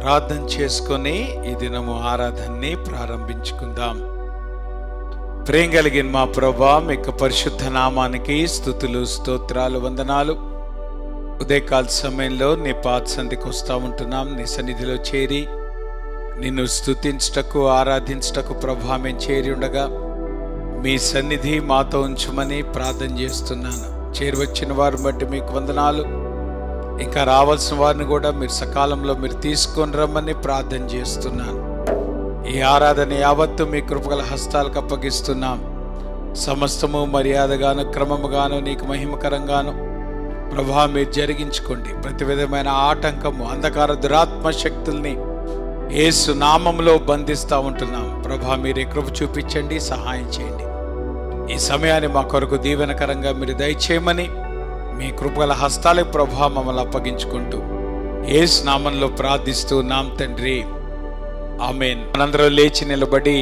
ప్రార్థన చేసుకొని ఈ దినము ఆరాధనని ప్రారంభించుకుందాం. ప్రేమ కలిగిన మా ప్రభువా, మీకు పరిశుద్ధ నామానికి స్తుతులు, స్తోత్రాలు, వందనాలు. ఉదయకాల సమయంలో నీ పాద సన్నిధికి వస్తూ ఉంటున్నాం. నీ సన్నిధిలో చేరి నిన్ను స్తుతించుటకు, ఆరాధించుటకు ప్రభువా మేము చేరి ఉండగా మీ సన్నిధి మాతో ఉంచుమని ప్రార్థన చేస్తున్నాను. చేరి వచ్చిన వారిని బట్టి మీకు వందనాలు. ఇంకా రావాల్సిన వారిని కూడా మీరు సకాలంలో మీరు తీసుకొని రమ్మని ప్రార్థన చేస్తున్నాను. ఈ ఆరాధన యావత్తు మీ కృపగల హస్తాలకు అప్పగిస్తున్నాం. సమస్తము మర్యాదగాను, క్రమముగాను, నీకు మహిమకరంగాను ప్రభువా మీరు జరిగించుకోండి. ప్రతి విధమైన ఆటంకము, అంధకార దురాత్మ శక్తుల్ని యేసు నామములో బంధిస్తూ ఉంటున్నాం. ప్రభువా మీరే కృప చూపించండి, సహాయం చేయండి. ఈ సమయాన్ని మా కొరకు దీవెనకరంగా మీరు దయచేయమని మీ కృపగల హస్తాలకు ప్రభువా మమ్మల్ని అప్పగించుకుంటూ యేసు నామంలో ప్రార్థిస్తున్నాం తండ్రి, ఆమేన్. మనందరం లేచి నిలబడి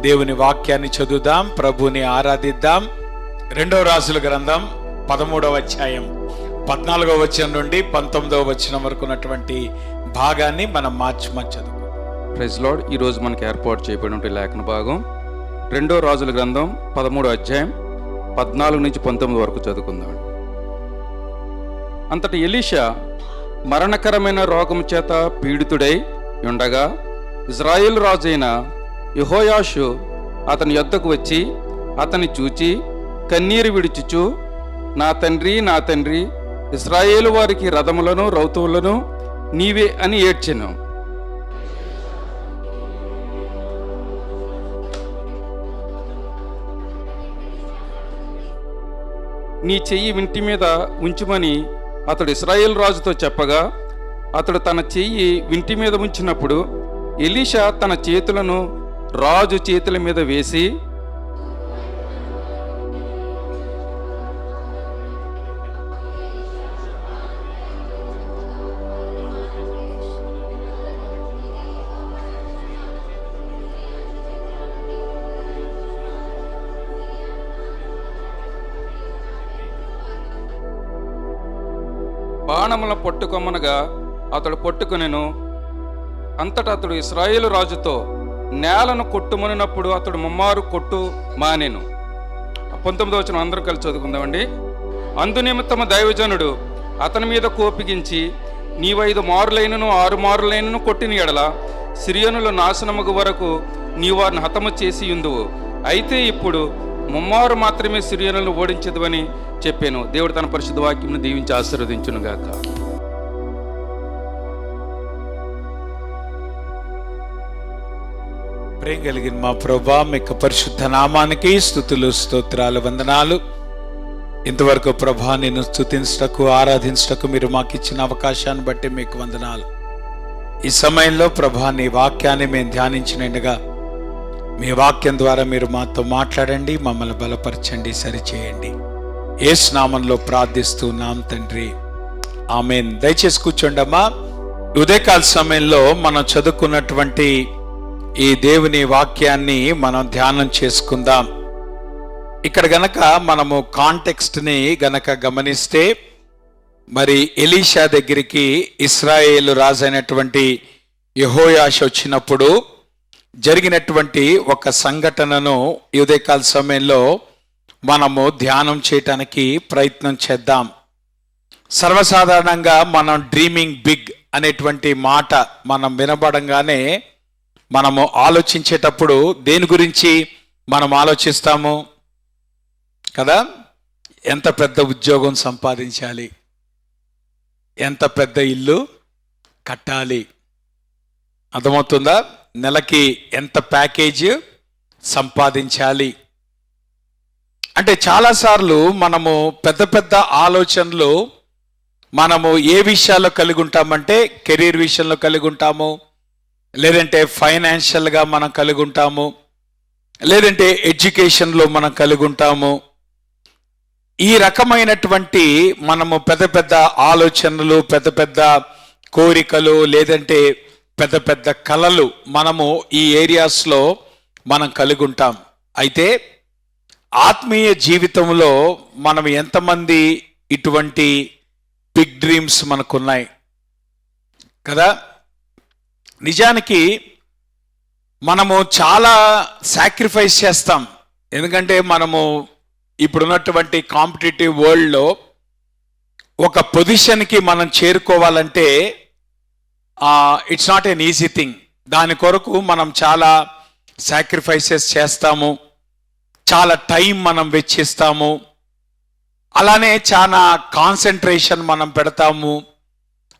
దేవుని వాక్యాన్ని చదువుదాం, ప్రభుని ఆరాధిద్దాం. 2వ రాజుల గ్రంథం 13వ అధ్యాయం 14వ వచనం నుండి 19వ వచనం వరకు ఉన్నటువంటి భాగాన్ని మనం మార్చి చదువుకుందాం. Praise Lord. ఈరోజు మనకి ఏర్పాటు చేయబడిన లేఖన భాగం 2వ రాజుల గ్రంథం 13వ అధ్యాయం 14 నుంచి 19 వరకు చదువుకుందాం. అంతటి ఎలీషా మరణకరమైన రోగము చేత పీడితుడై ఉండగా ఇజ్రాయేలు రాజైన యెహోయాషు అతని యొద్దకు వచ్చి అతని చూచి కన్నీరు విడిచుచు, నా తండ్రి, నా తండ్రి, ఇశ్రాయేలు వారికి రథములను రౌతువులను నీవే అని ఏడ్చెను. నీ చెయ్యి వింటి మీద ఉంచుమని అతడు ఇశ్రాయేలు రాజుతో చెప్పగా, అతడు తన చెయ్యి వింటి మీద ఉంచినప్పుడు ఎలీషా తన చేతులను రాజు చేతుల మీద వేసి, బాణముల పట్టుకొమ్మనగా అతడు పట్టుకొనెను. అంతటా అతడు ఇశ్రాయేలు రాజుతో నేలను కొట్టుమనినప్పుడు అతడు ముమ్మారు కొట్టు మానెను. 19వ వచనం అందరూ కలిసి చదువుకుందామండి. అందునిమిత్తము దైవజనుడు అతని మీద కోపిగించి, నీవు 5 మారులైనను 6 మారులైనను కొట్టిన ఎడల సిరియనుల నాశనముగు వరకు నీ వారిని హతము చేసి ఉందువు. అయితే ఇప్పుడు ముమ్మారు మాత్రమే సిరియనులను ఓడించదువని చెప్పాను. దేవుడు తన పరిశుద్ధ వాక్యమును దీవించి ఆశీర్వదించును గాక. ప్రేమ కలిగిన మా ప్రభువా, మీకు పరిశుద్ధ నామానికి స్తుతులు, స్తోత్రాలు, వందనాలు. ఇంతవరకు ప్రభువా నిన్ను స్తుతించటకు, ఆరాధించటకు మీరు మాకు ఇచ్చిన అవకాశాన్ని బట్టి మీకు వందనాలు. ఈ సమయంలో ప్రభువా నీ వాక్యాన్ని మేము ధ్యానించినట్టుగా మీ వాక్యం ద్వారా మీరు మాతో మాట్లాడండి, మమ్మల్ని బలపరచండి, సరిచేయండి. యేసు నామంలో ప్రార్థిస్తున్నాం తండ్రి, ఆమేన్. దయచేసి కూర్చోండమ్మా. ఉదయకాల సమయంలో మనం చదువుకున్నటువంటి ఈ దేవుని వాక్యాన్ని మనం ధ్యానం చేసుకుందాం. ఇక్కడ గనక మనము కాంటెక్స్ట్ని గనక గమనిస్తే, మరి ఎలీషా దగ్గరికి ఇశ్రాయేలు రాజు అయినటువంటి యెహోయాషు వచ్చినప్పుడు జరిగినటువంటి ఒక సంఘటనను ఈ ఉదయకాల సమయంలో మనము ధ్యానం చేయటానికి ప్రయత్నం చేద్దాం. సర్వసాధారణంగా మనం డ్రీమింగ్ బిగ్ అనేటువంటి మాట మనం వినబడంగానే మనము ఆలోచించేటప్పుడు దేని గురించి మనం ఆలోచిస్తాము కదా? ఎంత పెద్ద ఉద్యోగం సంపాదించాలి, ఎంత పెద్ద ఇల్లు కట్టాలి, అర్థమవుతుందా? నెలకి ఎంత ప్యాకేజ్ సంపాదించాలి. అంటే చాలాసార్లు మనము పెద్ద పెద్ద ఆలోచనలు మనము ఏ విషయాల్లో కలిగి ఉంటామంటే, కెరీర్ విషయంలో కలిగి ఉంటాము, లేదంటే ఫైనాన్షియల్గా మనం కలిగి ఉంటాము, లేదంటే ఎడ్యుకేషన్లో మనం కలిగి ఉంటాము. ఈ రకమైనటువంటి మనము పెద్ద పెద్ద ఆలోచనలు, పెద్ద పెద్ద కోరికలు, లేదంటే పెద్ద పెద్ద కలలు మనము ఈ ఏరియాస్లో మనం కలిగి ఉంటాం. అయితే ఆత్మీయ జీవితంలో మనం ఎంతమంది ఇటువంటి బిగ్ డ్రీమ్స్ మనకున్నాయి కదా? నిజానికి మనము చాలా సాక్రిఫైస్ చేస్తాం. ఎందుకంటే మనము ఇప్పుడున్నటువంటి కాంపిటేటివ్ వరల్డ్లో ఒక పొజిషన్కి మనం చేరుకోవాలంటే it's not an easy thing. దాని కొరకు మనం చాలా సాక్రిఫైసెస్ చేస్తాము, చాలా టైం మనం వెచ్చిస్తాము, అలానే చాలా కాన్సన్ట్రేషన్ మనం పెడతాము.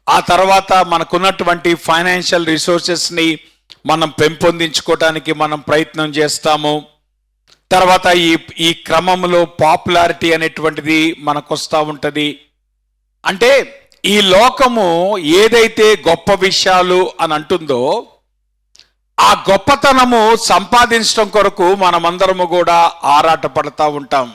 ఆ తర్వాత మనకున్నటువంటి ఫైనాన్షియల్ రిసోర్సెస్ని మనం పెంపొందించుకోవడానికి మనం ప్రయత్నం చేస్తాము. తర్వాత ఈ క్రమంలో పాపులారిటీ అనేటువంటిది మనకు వస్తూ ఉంటుంది. అంటే ఈ లోకము ఏదైతే గొప్ప విషయాలు అని అంటుందో ఆ గొప్పతనము సంపాదించడం కొరకు మనమందరము కూడా ఆరాటపడతా ఉంటాం.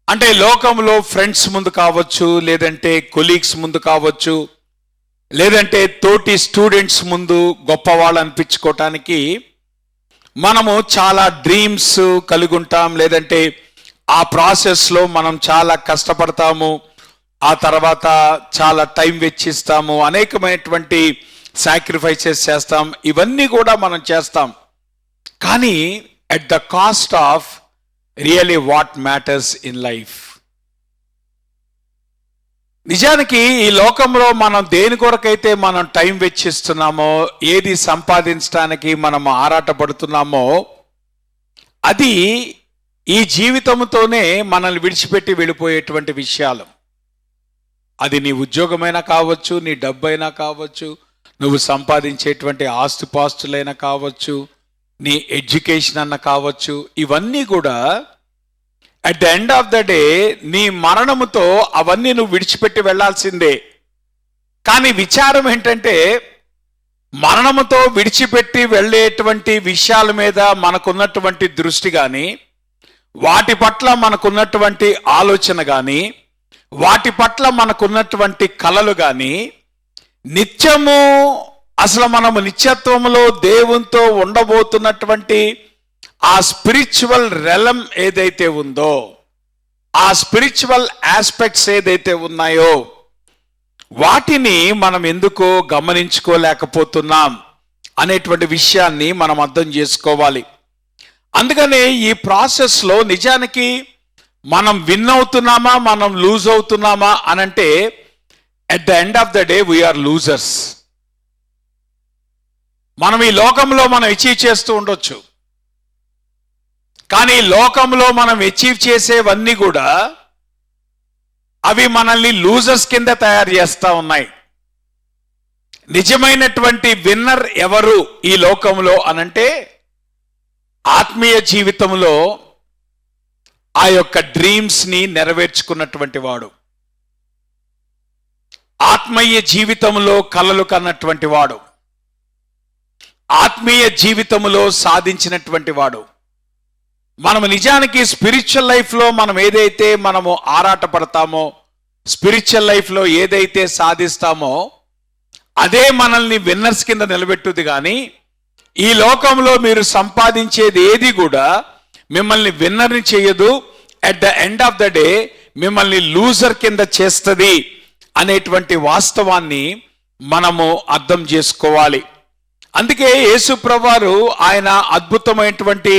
అంటే లోకంలో ఫ్రెండ్స్ ముందు కావచ్చు, లేదంటే కొలీగ్స్ ముందు కావచ్చు, లేదంటే తోటి స్టూడెంట్స్ ముందు గొప్పవాళ్ళు అనిపించుకోవటానికి మనము చాలా డ్రీమ్స్ కలిగి ఉంటాం. లేదంటే ఆ ప్రాసెస్లో మనం చాలా కష్టపడతాము, ఆ తర్వాత చాలా టైం వెచ్చిస్తాము, అనేకమైనటువంటి సాక్రిఫైసెస్ చేస్తాం. ఇవన్నీ కూడా మనం చేస్తాం. కానీ at the cost of really what matters in life. నిజానికి ఈ లోకంలో మనం దేని కొరకైతే మనం టైం వెచ్చిస్తున్నామో, ఏది సంపాదించడానికి మనం ఆరాటపడుతున్నామో, అది ఈ జీవితంతోనే మనల్ని విడిచిపెట్టి వెళ్ళిపోయేటువంటి విషయాలు. అది నీ ఉద్యోగమైనా కావచ్చు, నీ డబ్బు అయినా కావచ్చు, నువ్వు సంపాదించేటువంటి ఆస్తుపాస్తులైనా కావచ్చు, నీ ఎడ్యుకేషన్ అన్న కావచ్చు, ఇవన్నీ కూడా at the end of the day నీ మరణముతో అవన్నీ నువ్వు విడిచిపెట్టి వెళ్లాల్సిందే. కానీ విచారం ఏంటంటే మరణముతో విడిచిపెట్టి వెళ్ళేటువంటి విషయాల మీద మనకున్నటువంటి దృష్టి కానీ, వాటి పట్ల మనకున్నటువంటి ఆలోచన కానీ, వాటి పట్ల మనకున్నటువంటి కలలు కానీ, నిత్యము అసలు మనము నిత్యత్వంలో దేవునితో ఉండబోతున్నటువంటి ఆ స్పిరిచువల్ రెలం ఏదైతే ఉందో, ఆ స్పిరిచువల్ ఆస్పెక్ట్స్ ఏదైతే ఉన్నాయో, వాటిని మనం ఎందుకో గమనించుకోలేకపోతున్నాం అనేటువంటి విషయాన్ని మనం అర్థం చేసుకోవాలి. అందుకనే ఈ ప్రాసెస్లో నిజానికి మనం విన్ అవుతున్నామా, మనం లూజ్ అవుతున్నామా అనంటే at the end of the day we are losers. మనం ఈ లోకంలో మనం అచీవ్ చేస్తూ ఉండొచ్చు, కానీ లోకంలో మనం అచీవ్ చేసేవన్నీ కూడా అవి మనల్ని లూజర్స్ కింద తయారు చేస్తూ ఉన్నాయి. నిజమైనటువంటి విన్నర్ ఎవరు ఈ లోకంలో అనంటే ఆత్మీయ జీవితంలో ఆ యొక్క డ్రీమ్స్ని నెరవేర్చుకున్నటువంటి వాడు, ఆత్మీయ జీవితంలో కలలు కన్నటువంటి వాడు, ఆత్మీయ జీవితంలో సాధించినటువంటి వాడు. మనము నిజానికి స్పిరిచువల్ లైఫ్లో మనం ఏదైతే మనము ఆరాటపడతామో, స్పిరిచువల్ లైఫ్లో ఏదైతే సాధిస్తామో అదే మనల్ని విన్నర్స్ కింద నిలబెట్టుది. కానీ ఈ లోకంలో మీరు సంపాదించేది ఏది కూడా మిమ్మల్ని విన్నర్ని చేయదు. At the end of the day మిమ్మల్ని లూజర్ కింద చేస్తుంది అనేటువంటి వాస్తవాన్ని మనము అర్థం చేసుకోవాలి. అందుకే యేసు ప్రభువారు ఆయన అద్భుతమైనటువంటి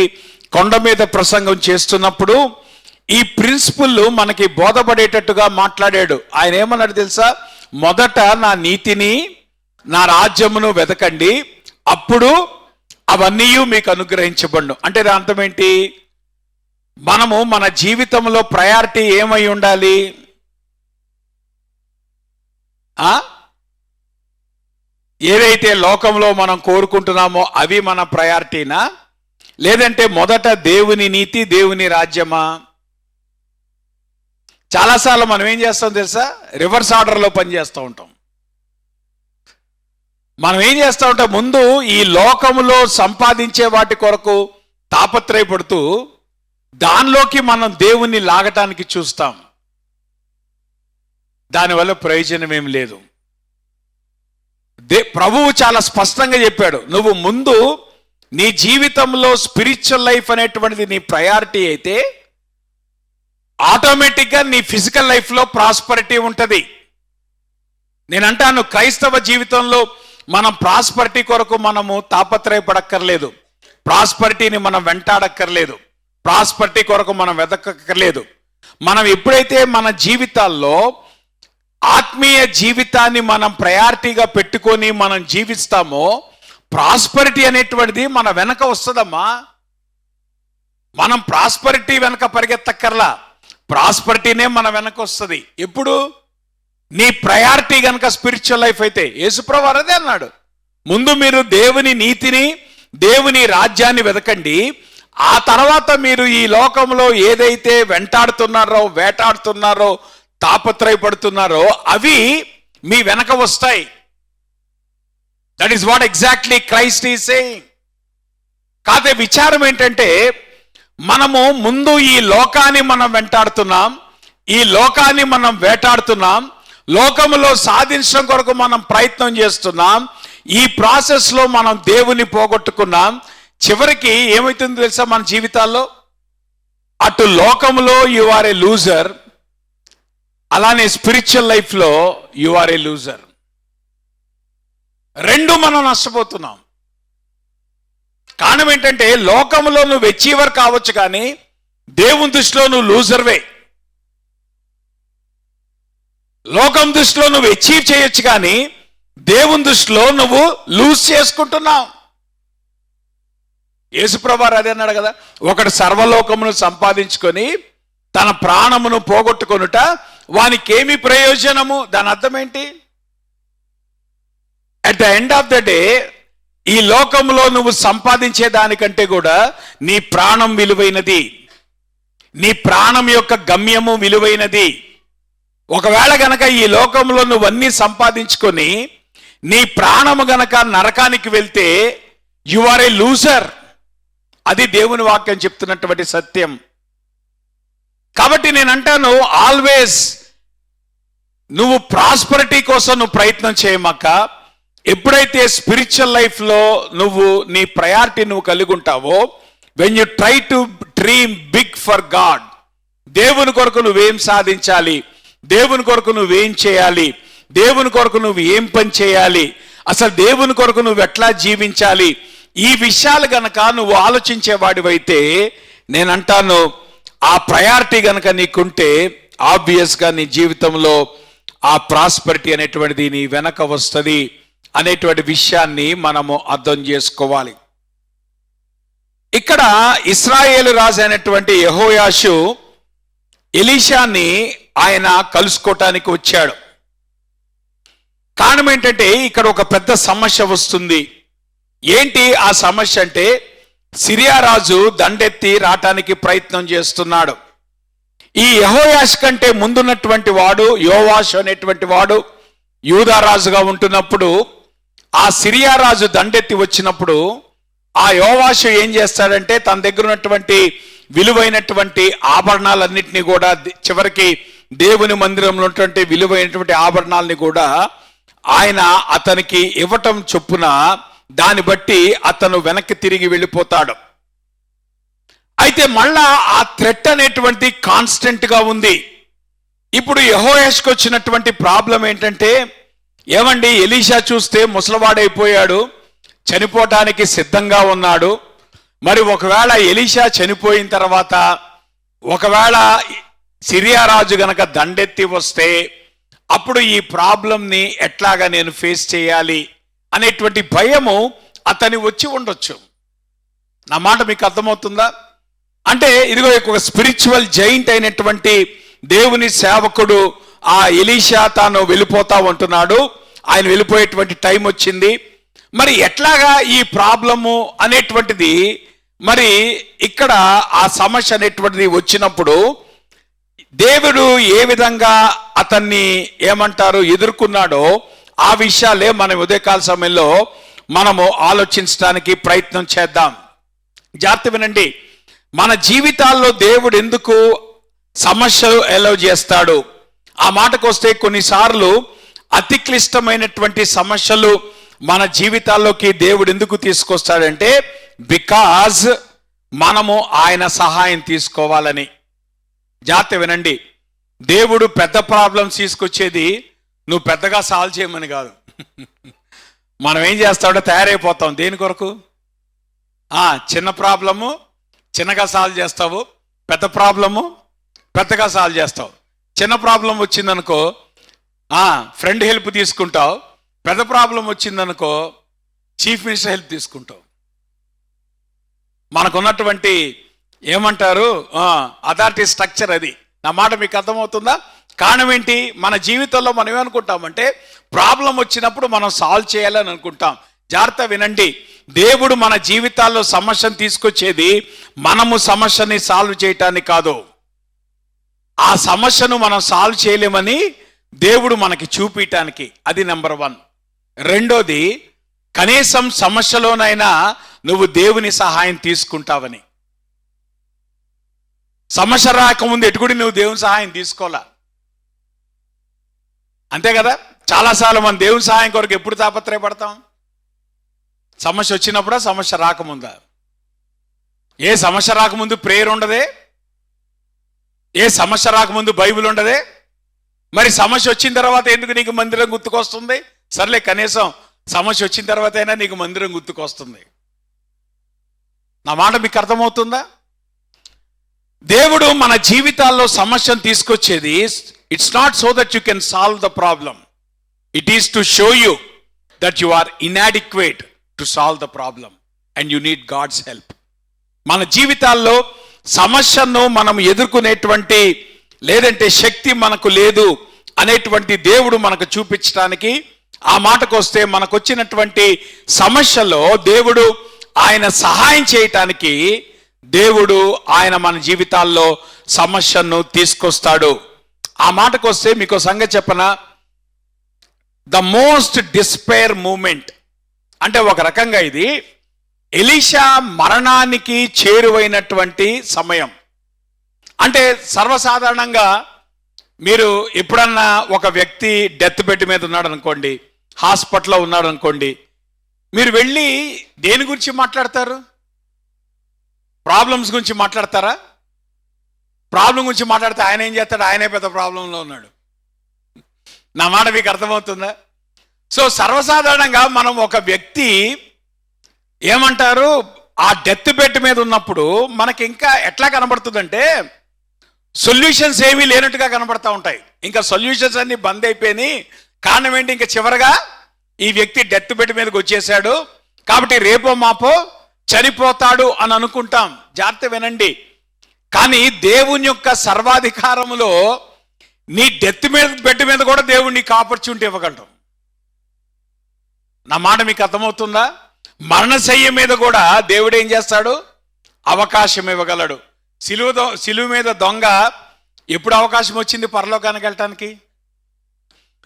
కొండ మీద ప్రసంగం చేస్తున్నప్పుడు ఈ ప్రిన్సిపుల్ మనకి బోధపడేటట్టుగా మాట్లాడాడు. ఆయన ఏమన్నాడు తెలుసా? మొదట నా నీతిని, నా రాజ్యమును వెతకండి, అప్పుడు అవన్నీ మీకు అనుగ్రహించబడును. అంటే దాని అర్థం ఏంటి? మనము మన జీవితంలో ప్రయారిటీ ఏమై ఉండాలి? ఏదైతే లోకంలో మనం కోరుకుంటున్నామో అవి మన ప్రయారిటీనా, లేదంటే మొదట దేవుని నీతి, దేవుని రాజ్యమా? చాలాసార్లు మనం ఏం చేస్తాం తెలుసా? రివర్స్ ఆర్డర్లో పనిచేస్తూ ఉంటాం. మనం ఏం చేస్తూ ఉంటాం? ముందు ఈ లోకములో సంపాదించే వాటి కొరకు తాపత్రయపడుతూ దానిలోకి మనం దేవుణ్ణి లాగటానికి చూస్తాం. దానివల్ల ప్రయోజనం ఏం లేదు. ప్రభువు చాలా స్పష్టంగా చెప్పాడు, నువ్వు ముందు నీ జీవితంలో స్పిరిచువల్ లైఫ్ అనేటువంటిది నీ ప్రయారిటీ అయితే ఆటోమేటిక్గా నీ ఫిజికల్ లైఫ్లో ప్రాస్పరిటీ ఉంటుంది. నేను అంటాను, క్రైస్తవ జీవితంలో మనం ప్రాస్పరిటీ కొరకు మనము తాపత్రయపడక్కర్లేదు, ప్రాస్పరిటీని మనం వెంటాడక్కర్లేదు, ప్రాస్పరిటీ కొరకు మనం వెతకక్కర్లేదు. మనం ఎప్పుడైతే మన జీవితాల్లో ఆత్మీయ జీవితాన్ని మనం ప్రయారిటీగా పెట్టుకొని మనం జీవిస్తామో ప్రాస్పరిటీ అనేటువంటిది మన వెనక వస్తుందమ్మా. మనం ప్రాస్పరిటీ వెనక పరిగెత్తక్కర్లా, ప్రాస్పరిటీనే మన వెనక వస్తుంది. ఎప్పుడు నీ ప్రయారిటీ గనక స్పిరిచువల్ లైఫ్ అయితే. యేసుప్రభు అదే అన్నాడు, ముందు మీరు దేవుని నీతిని దేవుని రాజ్యాన్ని వెతకండి, ఆ తర్వాత మీరు ఈ లోకంలో ఏదైతే వెంటాడుతున్నారో వేటాడుతున్నారో తాపత్రయపడుతున్నారో అవి మీ వెనక వస్తాయి. That is what exactly Christ is saying. కాదే విచారం ఏంటంటే మనము ముందు ఈ లోకాన్ని మనం వెంటాడుతున్నాం, ఈ లోకాన్ని మనం వేటాడుతున్నాం, లోకములో సాధించడం కొరకు మనం ప్రయత్నం చేస్తున్నాం. ఈ ప్రాసెస్లో మనం దేవుని పోగొట్టుకున్నాం. చివరికి ఏమవుతుందో తెలుసా మన జీవితాల్లో? అటు లోకములో యు ఆర్ ఏ లూజర్, అలానే స్పిరిచువల్ లైఫ్లో యు ఆర్ ఏ లూజర్. రెండు మనం నష్టపోతున్నాం. కారణం ఏంటంటే లోకములో నువ్వు అచీవర్ కావచ్చు, కానీ దేవుని దృష్టిలో నువ్వు లూజర్వే. లోకం దృష్టిలో నువ్వు అచీవ్ చేయొచ్చు, కానీ దేవుని దృష్టిలో నువ్వు లూజ్ చేసుకుంటున్నావు. యేసుప్రభు అదే అన్నాడు కదా, ఒకడు సర్వలోకమును సంపాదించుకొని తన ప్రాణమును పోగొట్టుకొనుట వానికేమి ప్రయోజనము? దాని అర్థం ఏంటి? At the end of the day ఈ లోకంలో నువ్వు సంపాదించే దానికంటే కూడా నీ ప్రాణం విలువైనది, నీ ప్రాణం యొక్క గమ్యము విలువైనది. ఒకవేళ గనక ఈ లోకంలో నువ్వన్నీ సంపాదించుకొని నీ ప్రాణము గనక నరకానికి వెళ్తే యు ఆర్ ఏ లూజర్. అది దేవుని వాక్యం చెప్తున్నటువంటి సత్యం. కాబట్టి నేను అంటాను, ఆల్వేస్ నువ్వు ప్రాస్పరిటీ కోసం నువ్వు ప్రయత్నం చేయమక్క. ఎప్పుడైతే స్పిరిచువల్ లైఫ్లో నువ్వు నీ ప్రయారిటీ నువ్వు కలిగి ఉంటావో, when you try to dream big for God, దేవుని కొరకు నువ్వేం సాధించాలి, దేవుని కొరకు నువ్వేం చేయాలి, దేవుని కొరకు నువ్వు ఏం పని చేయాలి, అసలు దేవుని కొరకు నువ్వు ఎట్లా జీవించాలి, ఈ విషయాలు గనక నువ్వు ఆలోచించేవాడివైతే నేను అంటాను, ఆ ప్రయారిటీ గనక నీకుంటే ఆబ్వియస్గా నీ జీవితంలో ఆ ప్రాస్పరిటీ అనేటువంటిది నీ వెనక వస్తుంది అనేటువంటి విషయాన్ని మనము అర్థం చేసుకోవాలి. ఇక్కడ ఇశ్రాయేలు రాజు అయినటువంటి యెహోయాషు ఎలీషాని ఆయన కలుసుకోవటానికి వచ్చాడు. కారణం ఏంటంటే ఇక్కడ ఒక పెద్ద సమస్య వస్తుంది. ఏంటి ఆ సమస్య అంటే, సిరియా రాజు దండెత్తి రావటానికి ప్రయత్నం చేస్తున్నాడు. ఈ యెహోయాషు కంటే ముందున్నటువంటి వాడు యోవాషు అనేటువంటి వాడు యూదా రాజుగా ఉంటున్నప్పుడు ఆ సిరియా రాజు దండెత్తి వచ్చినప్పుడు ఆ యోవాషు ఏం చేస్తాడంటే తన దగ్గర ఉన్నటువంటి విలువైనటువంటి ఆభరణాలన్నింటినీ కూడా, చివరికి దేవుని మందిరంలో ఉన్నటువంటి విలువైనటువంటి ఆభరణాలని కూడా ఆయన అతనికి ఇవ్వటం చొప్పున దాన్ని బట్టి అతను వెనక్కి తిరిగి వెళ్ళిపోతాడు. అయితే మళ్ళా ఆ థ్రెట్ అనేటువంటి కాన్స్టెంట్ గా ఉంది. ఇప్పుడు యెహోయాషుకు వచ్చినటువంటి ప్రాబ్లం ఏంటంటే, ఏమండి ఎలీషా చూస్తే ముసలివాడైపోయాడు, చనిపోవటానికి సిద్ధంగా ఉన్నాడు. మరి ఒకవేళ ఎలీషా చనిపోయిన తర్వాత ఒకవేళ సిరియా రాజు గనక దండెత్తి వస్తే అప్పుడు ఈ ప్రాబ్లంని ఎట్లాగా నేను ఫేస్ చేయాలి అనేటువంటి భయము అతని వచ్చి ఉండొచ్చు. నా మాట మీకు అర్థమవుతుందా? అంటే ఇదిగో ఒక స్పిరిచువల్ జైంట్ అయినటువంటి దేవుని సేవకుడు ఆ ఎలీషా తాను వెళ్ళిపోతా ఉంటున్నాడు. ఆయన వెళ్ళిపోయేటువంటి టైం వచ్చింది. మరి ఎట్లాగా ఈ ప్రాబ్లము అనేటువంటిది, మరి ఇక్కడ ఆ సమస్య అనేటువంటిది వచ్చినప్పుడు దేవుడు ఏ విధంగా అతన్ని ఏమంటారు ఎదుర్కొన్నాడో ఆ విషయాలే మనం ఉదయకాల సమయంలో మనము ఆలోచించడానికి ప్రయత్నం చేద్దాం. జాగ్రత్త వినండి. మన జీవితాల్లో దేవుడు ఎందుకు సమస్యలు ఎలవ్ చేస్తాడు? ఆ మాటకు వస్తే కొన్నిసార్లు అతి క్లిష్టమైనటువంటి సమస్యలు మన జీవితాల్లోకి దేవుడు ఎందుకు తీసుకొస్తాడంటే, బికాజ్ మనము ఆయన సహాయం తీసుకోవాలని. జాగ్రత్త వినండి. దేవుడు పెద్ద ప్రాబ్లమ్స్ తీసుకొచ్చేది నువ్వు పెద్దగా సాల్వ్ చేయమని కాదు. మనం ఏం చేస్తామంటే తయారైపోతాం దేని కొరకు? చిన్న ప్రాబ్లము చిన్నగా సాల్వ్ చేస్తావు, పెద్ద ప్రాబ్లము పెద్దగా సాల్వ్ చేస్తావు. చిన్న ప్రాబ్లం వచ్చిందనుకో ఫ్రెండ్ హెల్ప్ తీసుకుంటావు, పెద్ద ప్రాబ్లం వచ్చిందనుకో చీఫ్ మినిస్టర్ హెల్ప్ తీసుకుంటావు. మనకున్నటువంటి ఏమంటారు అథారిటీ స్ట్రక్చర్ అది. నా మాట మీకు అర్థమవుతుందా? కారణం ఏంటి? మన జీవితంలో మనం ఏమనుకుంటామంటే ప్రాబ్లం వచ్చినప్పుడు మనం సాల్వ్ చేయాలని అనుకుంటాం. జాగ్రత్త వినండి, దేవుడు మన జీవితాల్లో సమస్యను తీసుకొచ్చేది మనము సమస్యని సాల్వ్ చేయటానికి కాదు. ఆ సమస్యను మనం సాల్వ్ చేయలేమని దేవుడు మనకి చూపించటానికి. అది నెంబర్ 1. రెండోది, కనీసం సమస్యలోనైనా నువ్వు దేవుని సహాయం తీసుకుంటావని. సమస్య రాకముందు ఎటుకుడి నువ్వు దేవుని సహాయం తీసుకోవాలా, అంతే కదా? చాలాసార్లు మనం దేవుని సహాయం కొరకు ఎప్పుడు తాపత్రయపడతాం? సమస్య వచ్చినప్పుడా, సమస్య రాకముందా? ఏ సమస్య రాకముందు ప్రేయర్ ఉండదే, ఏ సమస్య రాకముందు బైబిల్ ఉండదే. మరి సమస్య వచ్చిన తర్వాత ఎందుకు నీకు మందిరం గుర్తుకొస్తుంది? సర్లే, కనీసం సమస్య వచ్చిన తర్వాత అయినా నీకు మందిరం గుర్తుకొస్తుంది. నా మాట మీకు అర్థమవుతుందా? దేవుడు మన జీవితాల్లో సమస్యను తీసుకొచ్చేది it's not so that you can solve the problem, it is to show you that you are inadequate to solve the problem and you need God's help. మన జీవితాల్లో సమస్యను మనం ఎదుర్కొనేటువంటి లేదంటే శక్తి మనకు లేదు అనేటువంటి దేవుడు మనకు చూపించడానికి, ఆ మాటకు వస్తే మనకు వచ్చినటువంటి సమస్యలో దేవుడు ఆయన సహాయం చేయటానికి దేవుడు ఆయన మన జీవితాల్లో సమస్యను తీసుకొస్తాడు. ఆ మాటకు వస్తే మీకు సంగతి చెప్పనా, ద మోస్ట్ డిస్పైర్ మూమెంట్ అంటే ఒక రకంగా ఇది ఎలీషా మరణానికి చేరువైనటువంటి సమయం. అంటే సర్వసాధారణంగా మీరు ఎప్పుడన్నా ఒక వ్యక్తి డెత్ బెడ్ మీద ఉన్నాడు అనుకోండి, హాస్పిటల్లో ఉన్నాడు అనుకోండి, మీరు వెళ్ళి దేని గురించి మాట్లాడతారు? ప్రాబ్లమ్స్ గురించి మాట్లాడతారా? ప్రాబ్లం గురించి మాట్లాడితే ఆయన ఏం చేస్తాడు? ఆయనే పెద్ద ప్రాబ్లంలో ఉన్నాడు. నా మాట మీకు అర్థమవుతుందా? సో సర్వసాధారణంగా మనం ఒక వ్యక్తి ఏమంటారు ఆ డెత్ బెడ్ మీద ఉన్నప్పుడు మనకి ఇంకా ఎట్లా కనబడుతుందంటే సొల్యూషన్స్ ఏమీ లేనట్టుగా కనబడతా ఉంటాయి. ఇంకా సొల్యూషన్స్ అన్ని బంద్ అయిపోయినాయి. కారణం ఏంటి? ఇంకా చివరగా ఈ వ్యక్తి డెత్ బెడ్ మీదకి వచ్చేసాడు కాబట్టి రేపో మాపో చనిపోతాడు అని అనుకుంటాం. జాగ్రత్త వినండి, కానీ దేవుని యొక్క సర్వాధికారములో నీ డెత్ బెడ్ మీద కూడా దేవుడు నీకు ఆపర్చునిటీ ఇవ్వగలడు. నా మాట మీకు అర్థమవుతుందా? మరణశయ్య మీద కూడా దేవుడు ఏం చేస్తాడు? అవకాశం ఇవ్వగలడు. సిలువ మీద దొంగ ఎప్పుడు అవకాశం వచ్చింది పరలోకానికి వెళ్ళటానికి?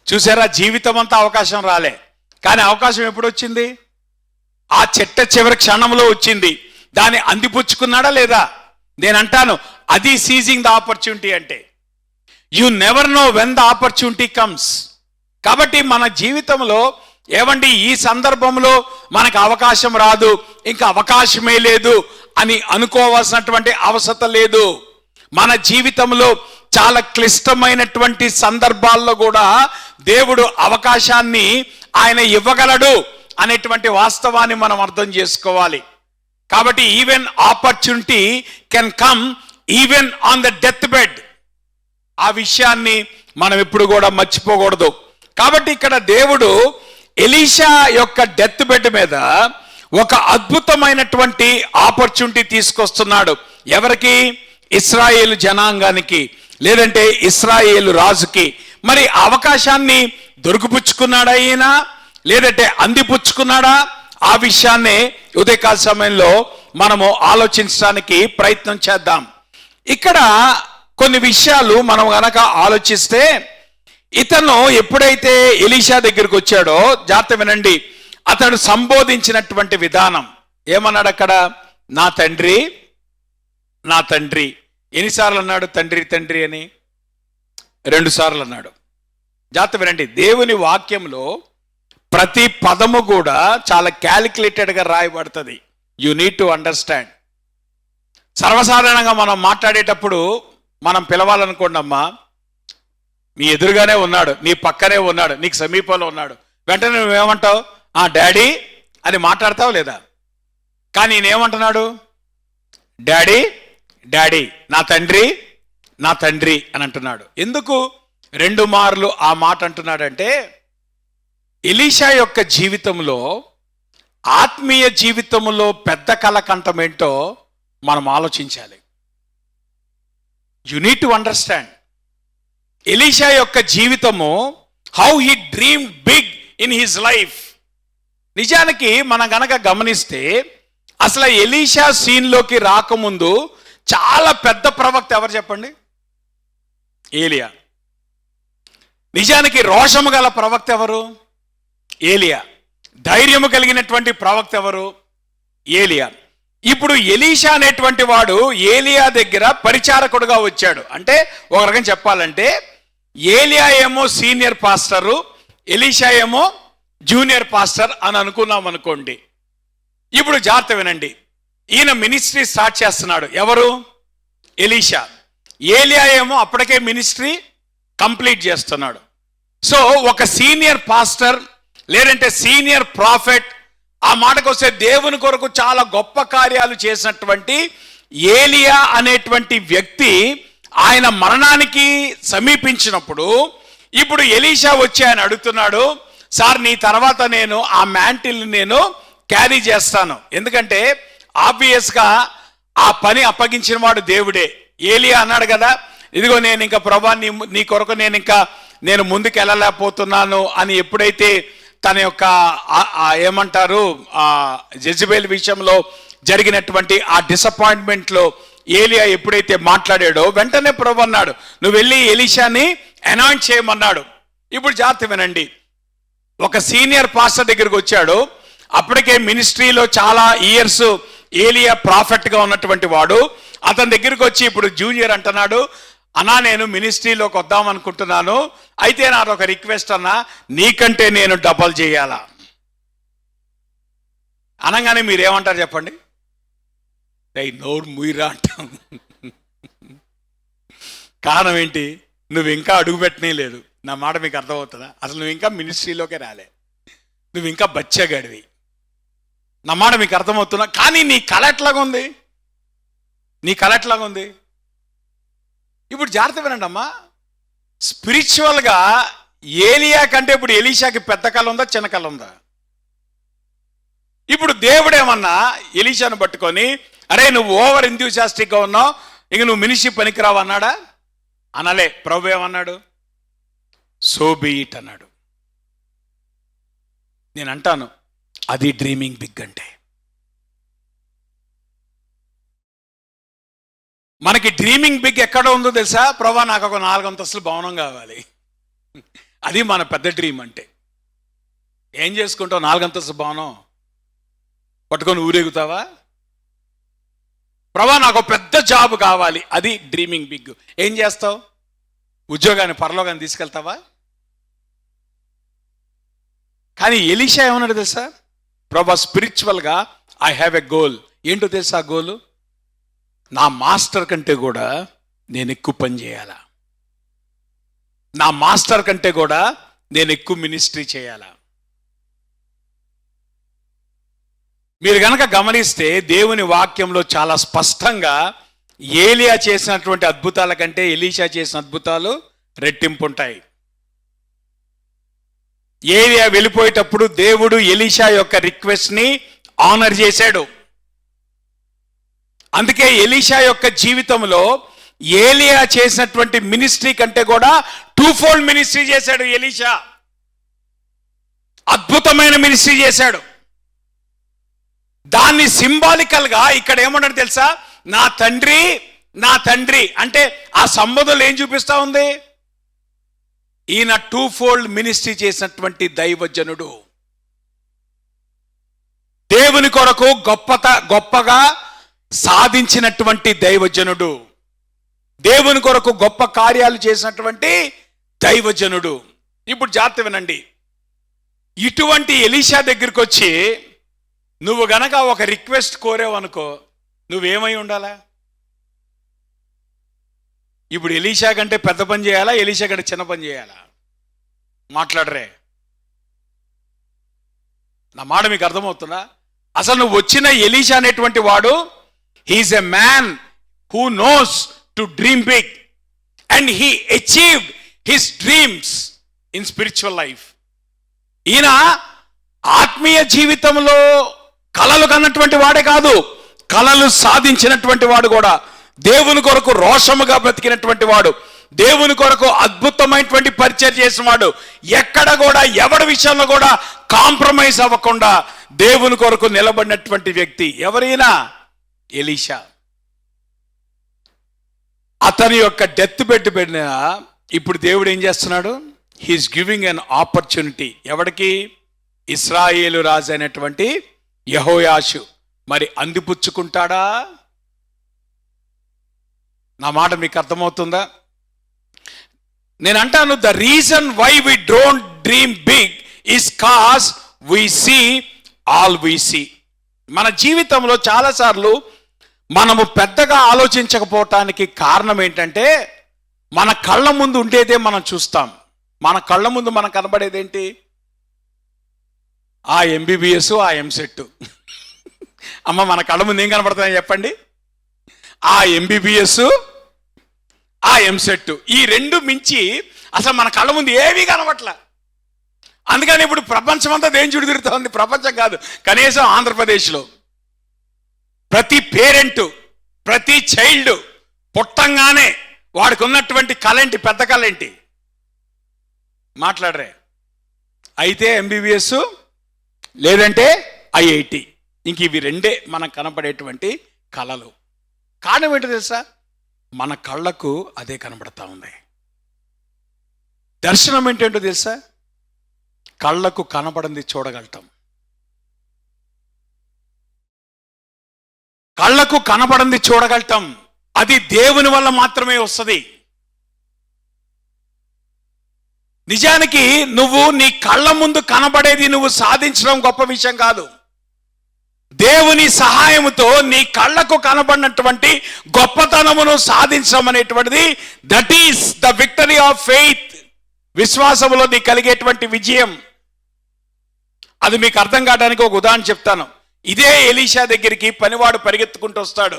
చూసారా, జీవితం అంతా అవకాశం రాలే, కానీ అవకాశం ఎప్పుడు వచ్చింది? ఆ చివరి క్షణంలో వచ్చింది. దాన్ని అందిపుచ్చుకున్నాడా లేదా? నేను అంటాను, అది సీజింగ్ ద ఆపర్చునిటీ. అంటే you never know when the opportunity comes. కాబట్టి మన జీవితంలో ఏమండి ఈ సందర్భంలో మనకు అవకాశం రాదు, ఇంకా అవకాశమే లేదు అని అనుకోవాల్సినటువంటి అవసరం లేదు. మన జీవితంలో చాలా క్లిష్టమైనటువంటి సందర్భాల్లో కూడా దేవుడు అవకాశాన్ని ఆయన ఇవ్వగలడు అనేటువంటి వాస్తవాన్ని మనం అర్థం చేసుకోవాలి. కాబట్టి even opportunity can come even on the death bed. ఆ విషయాన్ని మనం ఎప్పుడు కూడా మర్చిపోకూడదు. కాబట్టి ఇక్కడ దేవుడు ఎలీషా యొక్క డెత్ బెడ్ మీద ఒక అద్భుతమైనటువంటి ఆపర్చునిటీ తీసుకొస్తున్నాడు. ఎవరికి? ఇశ్రాయేలు జనాంగానికి, లేదంటే ఇశ్రాయేలు రాజుకి. మరి అవకాశాన్ని దొరికిపుచ్చుకున్నాడా ఈయన, లేదంటే అందిపుచ్చుకున్నాడా? ఆ విషయాన్ని ఉదయకాల సమయంలో మనము ఆలోచించడానికి ప్రయత్నం చేద్దాం. ఇక్కడ కొన్ని విషయాలు మనం గనక ఆలోచిస్తే, ఇతను ఎప్పుడైతే ఎలీషా దగ్గరికి వచ్చాడో జాగ్రత్త వినండి, అతడు సంబోధించినటువంటి విధానం ఏమన్నాడు అక్కడ? నా తండ్రి, నా తండ్రి. ఎన్నిసార్లు అన్నాడు తండ్రి తండ్రి అని? 2 సార్లు అన్నాడు. జాగ్రత్త వినండి, దేవుని వాక్యంలో ప్రతి పదము కూడా చాలా క్యాలిక్యులేటెడ్గా రాయబడుతుంది. You need to understand. సర్వసాధారణంగా మనం మాట్లాడేటప్పుడు మనం పిలవాలనుకోండి, అమ్మా నీ ఎదురుగానే ఉన్నాడు, నీ పక్కనే ఉన్నాడు, నీకు సమీపంలో ఉన్నాడు, వెంటనే నువ్వేమంటావు? డాడీ అని మాట్లాడతావు లేదా? కానీ నేనేమంటున్నాడు? డాడీ డాడీ, నా తండ్రి నా తండ్రి అని అంటున్నాడు. ఎందుకు 2 మార్లు ఆ మాట అంటున్నాడంటే, ఎలీషా యొక్క జీవితంలో, ఆత్మీయ జీవితంలో పెద్ద కలకంఠం ఏంటో మనం ఆలోచించాలి. You need to understand. Elisha యొక్క జీవితము, how he dream big in his life. నిజానికి మనం గనక గమనిస్తే, అసలు ఎలీషా సీన్లోకి రాకముందు చాలా పెద్ద ప్రవక్త ఎవరు చెప్పండి? ఏలియా. నిజానికి రోషము గల ప్రవక్త ఎవరు? ఏలియా. ధైర్యము కలిగినటువంటి ప్రవక్త ఎవరు? ఏలియా. ఇప్పుడు ఎలీషా అనేటువంటి వాడు ఏలియా దగ్గర పరిచారకుడుగా వచ్చాడు. అంటే ఒక రకం చెప్పాలంటే, ఏలియా ఏమో సీనియర్ పాస్టరు, ఎలీషా ఏమో జూనియర్ పాస్టర్ అని అనుకున్నాం అనుకోండి. ఇప్పుడు జాగ్రత్త వినండి. ఈయన మినిస్ట్రీ స్టార్ట్ చేస్తున్నాడు. ఎవరు? ఎలీషా. ఏలియా ఏమో అప్పటికే మినిస్ట్రీ కంప్లీట్ చేస్తున్నాడు. సో ఒక సీనియర్ పాస్టర్ లేదంటే సీనియర్ ప్రాఫెట్, ఆ మాటకు వస్తే దేవుని కొరకు చాలా గొప్ప కార్యాలు చేసినటువంటి ఏలియా అనేటువంటి వ్యక్తి ఆయన మరణానికి సమీపించినప్పుడు, ఇప్పుడు ఎలీషా వచ్చి ఆయన అడుగుతున్నాడు, సార్ నీ తర్వాత నేను ఆ మ్యాంటిల్ నేను క్యారీ చేస్తాను. ఎందుకంటే ఆబ్వియస్గా ఆ పని అప్పగించిన వాడు దేవుడే. ఏలియా అన్నాడు కదా, ఇదిగో నేను ఇంకా ప్రభా నీ కొరకు నేను ముందుకు వెళ్ళలేకపోతున్నాను అని ఎప్పుడైతే తన యొక్క ఏమంటారు జెజబెల్ విషయంలో జరిగినటువంటి ఆ డిసప్పాయింట్మెంట్లో ఏలియా ఎప్పుడైతే మాట్లాడాడో, వెంటనే ప్రభు అన్నాడు, నువ్వు వెళ్ళి ఎలీషాని అనాయింట్ చేయమన్నాడు. ఇప్పుడు జాగ్రత్త వినండి. ఒక సీనియర్ పాస్టర్ దగ్గరికి వచ్చాడు. అప్పటికే మినిస్ట్రీలో చాలా ఇయర్స్ ఏలియా ప్రాఫెట్గా ఉన్నటువంటి వాడు. అతని దగ్గరికి వచ్చి ఇప్పుడు జూనియర్ అంటున్నాడు, అన్నా నేను మినిస్ట్రీలోకి వద్దాం అనుకుంటున్నాను, అయితే నాకు ఒక రిక్వెస్ట్ అన్నా, నీకంటే నేను డబల్ చేయాలా అనగానే మీరేమంటారు చెప్పండి? నోరు ముయిరా అంటాం. కారణం ఏంటి? నువ్వు ఇంకా అడుగు పెట్టనే లేదు. నా మాట మీకు అర్థమవుతుందా? అసలు నువ్వు ఇంకా మినిస్ట్రీలోకే రాలే, నువ్వు ఇంకా బచ్చగాడివి. నా మాట మీకు అర్థమవుతున్నా? కానీ నీ కళ ఎట్లాగా ఉంది? నీ కళ ఎట్లాగా ఉంది? ఇప్పుడు జాగ్రత్త వినండి అమ్మా. స్పిరిచువల్గా ఏలియా కంటే ఇప్పుడు ఎలీషాకి పెద్ద కళ ఉందా, చిన్న కళ ఉందా? ఇప్పుడు దేవుడేమన్నా ఎలీషాను పట్టుకొని, అరే నువ్వు ఓవర్ ఎంథూసియాస్టిక్గా ఉన్నావు, ఇంక నువ్వు మినిస్ట్రీ పనికిరావు అన్నాడా? అనలే. ప్రభు ఏమన్నాడు? సో బీ ఇట్ అన్నాడు. నేను అంటాను, అది డ్రీమింగ్ బిగ్ అంటే. మనకి డ్రీమింగ్ బిగ్ ఎక్కడ ఉందో తెలుసా? ప్రభా నాకు ఒక 4 అంతస్తుల భవనం కావాలి, అది మన పెద్ద డ్రీమ్ అంటే. ఏం చేసుకుంటావు? 4 అంతస్తుల భవనం పట్టుకొని ఊరేగుతావా? ప్రభా నాకు పెద్ద జాబ్ కావాలి, అది డ్రీమింగ్ బిగ్. ఏం చేస్తావు? ఉద్యోగాన్ని పరలోకాన్ని తీసుకెళ్తావా? కానీ ఎలీషా ఏమన్నాడు తెలుసా? ప్రభా స్పిరిచువల్గా ఐ హ్యావ్ ఎ గోల్. ఏంటో తెలుసా గోలు? నా మాస్టర్ కంటే కూడా నేను ఎక్కువ పని చేయాలా, నా మాస్టర్ కంటే కూడా నేను ఎక్కువ మినిస్ట్రీ చేయాలా. మీరు గనక గమనిస్తే దేవుని వాక్యంలో చాలా స్పష్టంగా ఏలియా చేసినటువంటి అద్భుతాల కంటే ఎలీషా చేసిన అద్భుతాలు రెట్టింపు ఉంటాయి. ఏలియా వెళ్ళిపోయేటప్పుడు దేవుడు ఎలీషా యొక్క రిక్వెస్ట్ని ఆనర్ చేశాడు. అందుకే ఎలీషా యొక్క జీవితంలో ఏలియా చేసినటువంటి మినిస్ట్రీ కంటే కూడా 2-fold మినిస్ట్రీ చేశాడు ఎలీషా. అద్భుతమైన మినిస్ట్రీ చేశాడు. దాన్ని సింబాలికల్గా ఇక్కడ ఏమన్నాడు తెలుసా? నా తండ్రి నా తండ్రి అంటే ఆ సంబోధనలు ఏం చూపిస్తా ఉంది? ఈయన 2-fold మినిస్ట్రీ చేసినటువంటి దైవజనుడు, దేవుని కొరకు గొప్పగా సాధించినటువంటి దైవజనుడు, దేవుని కొరకు గొప్ప కార్యాలు చేసినటువంటి దైవజనుడు. ఇప్పుడు జాగ్రత్త వినండి. ఇటువంటి ఎలీషా దగ్గరికి వచ్చి నువ్వు గనక ఒక రిక్వెస్ట్ కోరావు అనుకో, నువ్వేమై ఉండాలా? ఇప్పుడు ఎలీషా కంటే పెద్ద పని చేయాలా, ఎలీషా కంటే చిన్న పని చేయాలా? మాట్లాడరే. నా మాట మీకు అర్థమవుతుందా? అసలు నువ్వు వచ్చిన ఎలీషా అనేటువంటి వాడు, he is a man who knows to dream big and he achieved his dreams in spiritual life. ఈయన ఆత్మీయ జీవితంలో కలలు కన్నటువంటి వాడే కాదు, కలలు సాధించినటువంటి వాడు కూడా. దేవుని కొరకు రోషముగా బ్రతికినటువంటి వాడు, దేవుని కొరకు అద్భుతమైనటువంటి పరిచయం చేసిన వాడు, ఎక్కడ కూడా ఎవరి విషయంలో కూడా కాంప్రమైజ్ అవ్వకుండా దేవుని కొరకు నిలబడినటువంటి వ్యక్తి ఎవరైనా ఎలీషా. అతని యొక్క డెత్ బెడ్ పైన ఇప్పుడు దేవుడు ఏం చేస్తున్నాడు? He is giving an opportunity. ఎవరికి? ఇశ్రాయేలు రాజు అయినటువంటి యెహోయాషు. మరి అందిపుచ్చుకుంటాడా? నా మాట మీకు అర్థమవుతుందా? నేను అంటాను, the reason why we don't dream big is cause we see all we see. మన జీవితంలో చాలాసార్లు మనము పెద్దగా ఆలోచించకపోవటానికి కారణం ఏంటంటే, మన కళ్ళ ముందు ఉండేదే మనం చూస్తాం. మన కళ్ళ ముందు మనకు కనబడేదేంటి? ఆ ఎంబీబీఎస్, ఆ ఎంసెట్. అమ్మ, మన కళ్ళ ముందు ఏం కనబడుతుందని చెప్పండి? ఆ ఎంబీబీఎస్, ఆ ఎంసెట్. ఈ రెండు మించి అసలు మన కళ్ళ ముందు ఏమీ కనబట్లా. అందుకని ఇప్పుడు ప్రపంచం అంతా దేని చుట్టూ తిరుగుతోంది? ప్రపంచం కాదు, కనీసం ఆంధ్రప్రదేశ్లో ప్రతి పేరెంటు, ప్రతి చైల్డ్ పుట్టంగానే వాడికి ఉన్నటువంటి కళేంటి? పెద్ద కళేంటి? మాట్లాడరే. అయితే ఎంబీబీఎస్, లేదంటే ఐఐటి. ఇంక ఇవి రెండే మనకు కనపడేటువంటి కళలు. కారణం ఏంటో తెలుసా? మన కళ్ళకు అదే కనబడతా ఉంది. దర్శనం ఏంటంటో తెలుసా? కళ్ళకు కనబడింది చూడగలటం. కళ్ళకు కనబడింది చూడగలటం అది దేవుని వల్ల మాత్రమే వస్తుంది. నిజానికి నువ్వు నీ కళ్ళ ముందు కనబడేది నువ్వు సాధించడం గొప్ప విషయం కాదు. దేవుని సహాయముతో నీ కళ్ళకు కనబడినటువంటి గొప్పతనమును సాధించడం అనేటువంటిది, that is the victory of faith. విశ్వాసములో నీ కలిగేటువంటి విజయం. అది మీకు అర్థం కావడానికి ఒక ఉదాహరణ చెప్తాను. ఇదే ఎలీషా దగ్గరికి పనివాడు పరిగెత్తుకుంటూ వస్తాడు.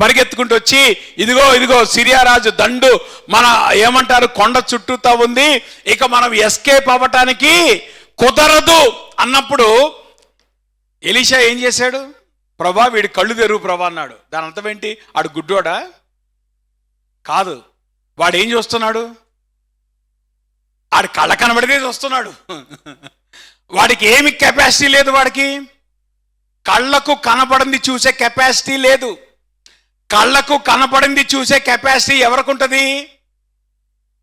పరిగెత్తుకుంటూ వచ్చి, ఇదిగో ఇదిగో సిరియా రాజు దండు మన ఏమంటారు కొండ చుట్టూతా ఉంది, ఇక మనం ఎస్కేప్ అవ్వటానికి కుదరదు అన్నప్పుడు ఎలీషా ఏం చేశాడు? ప్రభా, వీడి కళ్ళు తెరువు ప్రభా అన్నాడు. దాని అర్థం ఏంటి? ఆడు గుడ్డోడా? కాదు. వాడు ఏం చూస్తున్నాడు? ఆడు కళ్ళ కనబడితే చూస్తున్నాడు. వాడికి ఏమి కెపాసిటీ లేదు. వాడికి కళ్ళకు కనపడింది చూసే కెపాసిటీ లేదు. కళ్ళకు కనపడింది చూసే కెపాసిటీ ఎవరికి ఉంటుంది?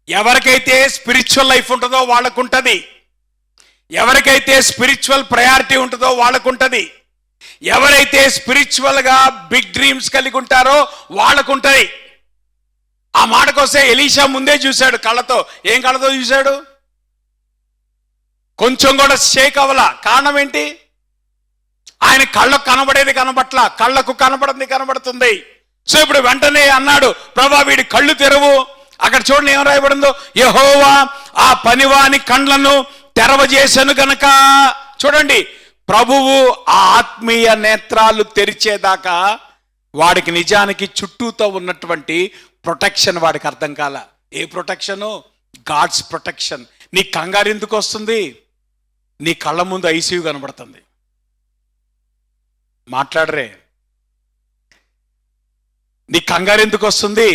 ఎవరికైతే స్పిరిచువల్ లైఫ్ ఉంటుందో వాళ్ళకు ఉంటుంది. ఎవరికైతే స్పిరిచువల్ ప్రయారిటీ ఉంటుందో వాళ్ళకు ఉంటుంది. ఎవరైతే స్పిరిచువల్గా బిగ్ డ్రీమ్స్ కలిగి ఉంటారో వాళ్ళకు ఉంటుంది. ఆ మాటకొస్తే ఎలీషా ముందే చూశాడు కళ్ళతో. ఏం కళ్ళతో చూశాడు? కొంచెం కూడా షేక్ అవ్వలా. కారణం ఏంటి? ఆయన కళ్ళకు కనబడేది కనబట్ల, కళ్ళకు కనబడింది కనబడుతుంది. సో ఇప్పుడు వెంటనే అన్నాడు, ప్రభా వీడి కళ్ళు తెరవు. అక్కడ చూడండి ఏం రాయబడిందో, యెహోవా ఆ పనివాని కండ్లను తెరవజేసెను గనక. చూడండి, ప్రభువు ఆ ఆత్మీయ నేత్రాలు తెరిచేదాకా వాడికి నిజానికి చుట్టూతో ఉన్నటువంటి ప్రొటెక్షన్ వాడికి అర్థం కాల. ఏ ప్రొటెక్షను? God's protection. నీ కంగారు ఎందుకు వస్తుంది? నీ కళ్ళ ముందు ఐసీయూ కనబడుతుంది. మాట్లాడరే. నీ కంగారు ఎందుకు వస్తుంది?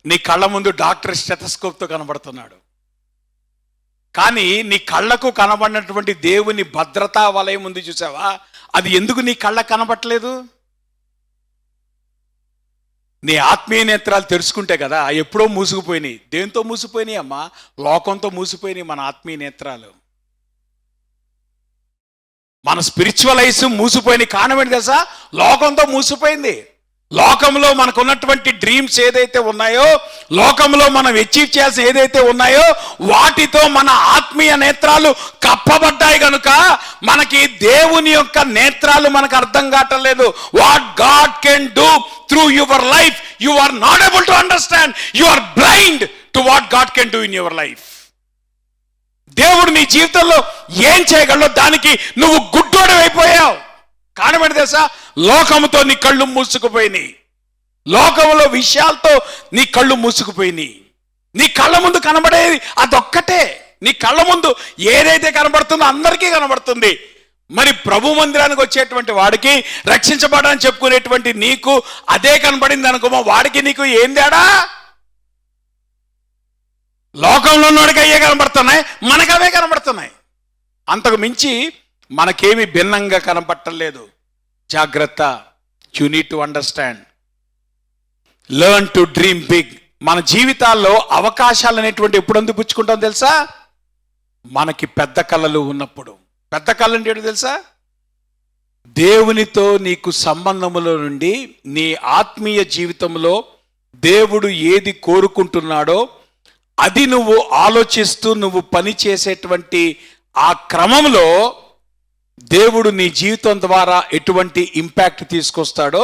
నీ కళ్ళ ముందు డాక్టర్ స్టెథోస్కోప్తో కనబడుతున్నాడు. కానీ నీ కళ్ళకు కనబడినటువంటి దేవుని భద్రతా వలయం ఉంది చూసావా, అది ఎందుకు నీ కళ్ళకు కనబట్టలేదు? నీ ఆత్మీయ నేత్రాలు తెరుచుకుంటే కదా. ఎప్పుడో మూసుకుపోయినాయి. దేంతో మూసిపోయినాయి అమ్మా? లోకంతో మూసిపోయినాయి మన ఆత్మీయ నేత్రాలు. మన స్పిరిచువల్ ఐస్ మూసిపోయినాయి. కారణం ఏంటి తెలుసా? లోకంతో మూసిపోయింది. లోకంలో మనకు ఉన్నటువంటి డ్రీమ్స్ ఏదైతే ఉన్నాయో, లోకంలో మనం అచీవ్ చేయాల్సిన ఏదైతే ఉన్నాయో, వాటితో మన ఆత్మీయ నేత్రాలు కప్పబడ్డాయి కనుక మనకి దేవుని యొక్క నేత్రాలు మనకు అర్థం కావట్లేదు. What God can do through your life you are not able to understand. You are blind to what God can do in your life. దేవుడు నీ జీవితంలో ఏం చేయగలడో దానికి నువ్వు గుడ్డోడు అయిపోయావు. కారణం తెలుసా? లోకముతో నీ కళ్ళు మూసుకుపోయినాయి. లోకంలో విషయాలతో నీ కళ్ళు మూసుకుపోయినాయి. నీ కళ్ళ ముందు కనబడేది అదొక్కటే. నీ కళ్ళ ముందు ఏదైతే కనబడుతుందో అందరికీ కనబడుతుంది. మరి ప్రభు మందిరానికి వచ్చేటువంటి వాడికి, రక్షించబడని చెప్పుకునేటువంటి నీకు అదే కనబడింది అనుకోమో, వాడికి నీకు ఏం తేడా? లోకంలో ఉన్నవాడికి అయ్యే కనబడుతున్నాయి, మనకు అవే కనబడుతున్నాయి. అంతకు మించి మనకేమి భిన్నంగా కనబట్టలేదు. జాగ్రత్త. You need to understand, learn to dream big. మన జీవితాల్లో అవకాశాలు అనేటువంటి ఎప్పుడు అందిపుచ్చుకుంటాం తెలుసా? మనకి పెద్ద కళలు ఉన్నప్పుడు. పెద్ద కళ అంటే ఏంటో తెలుసా? దేవునితో నీకు సంబంధములో నుండి నీ ఆత్మీయ జీవితంలో దేవుడు ఏది కోరుకుంటున్నాడో అది నువ్వు ఆలోచిస్తూ నువ్వు పని చేసేటువంటి ఆ క్రమంలో దేవుడు నీ జీవితం ద్వారా ఎటువంటి ఇంపాక్ట్ తీసుకొస్తాడో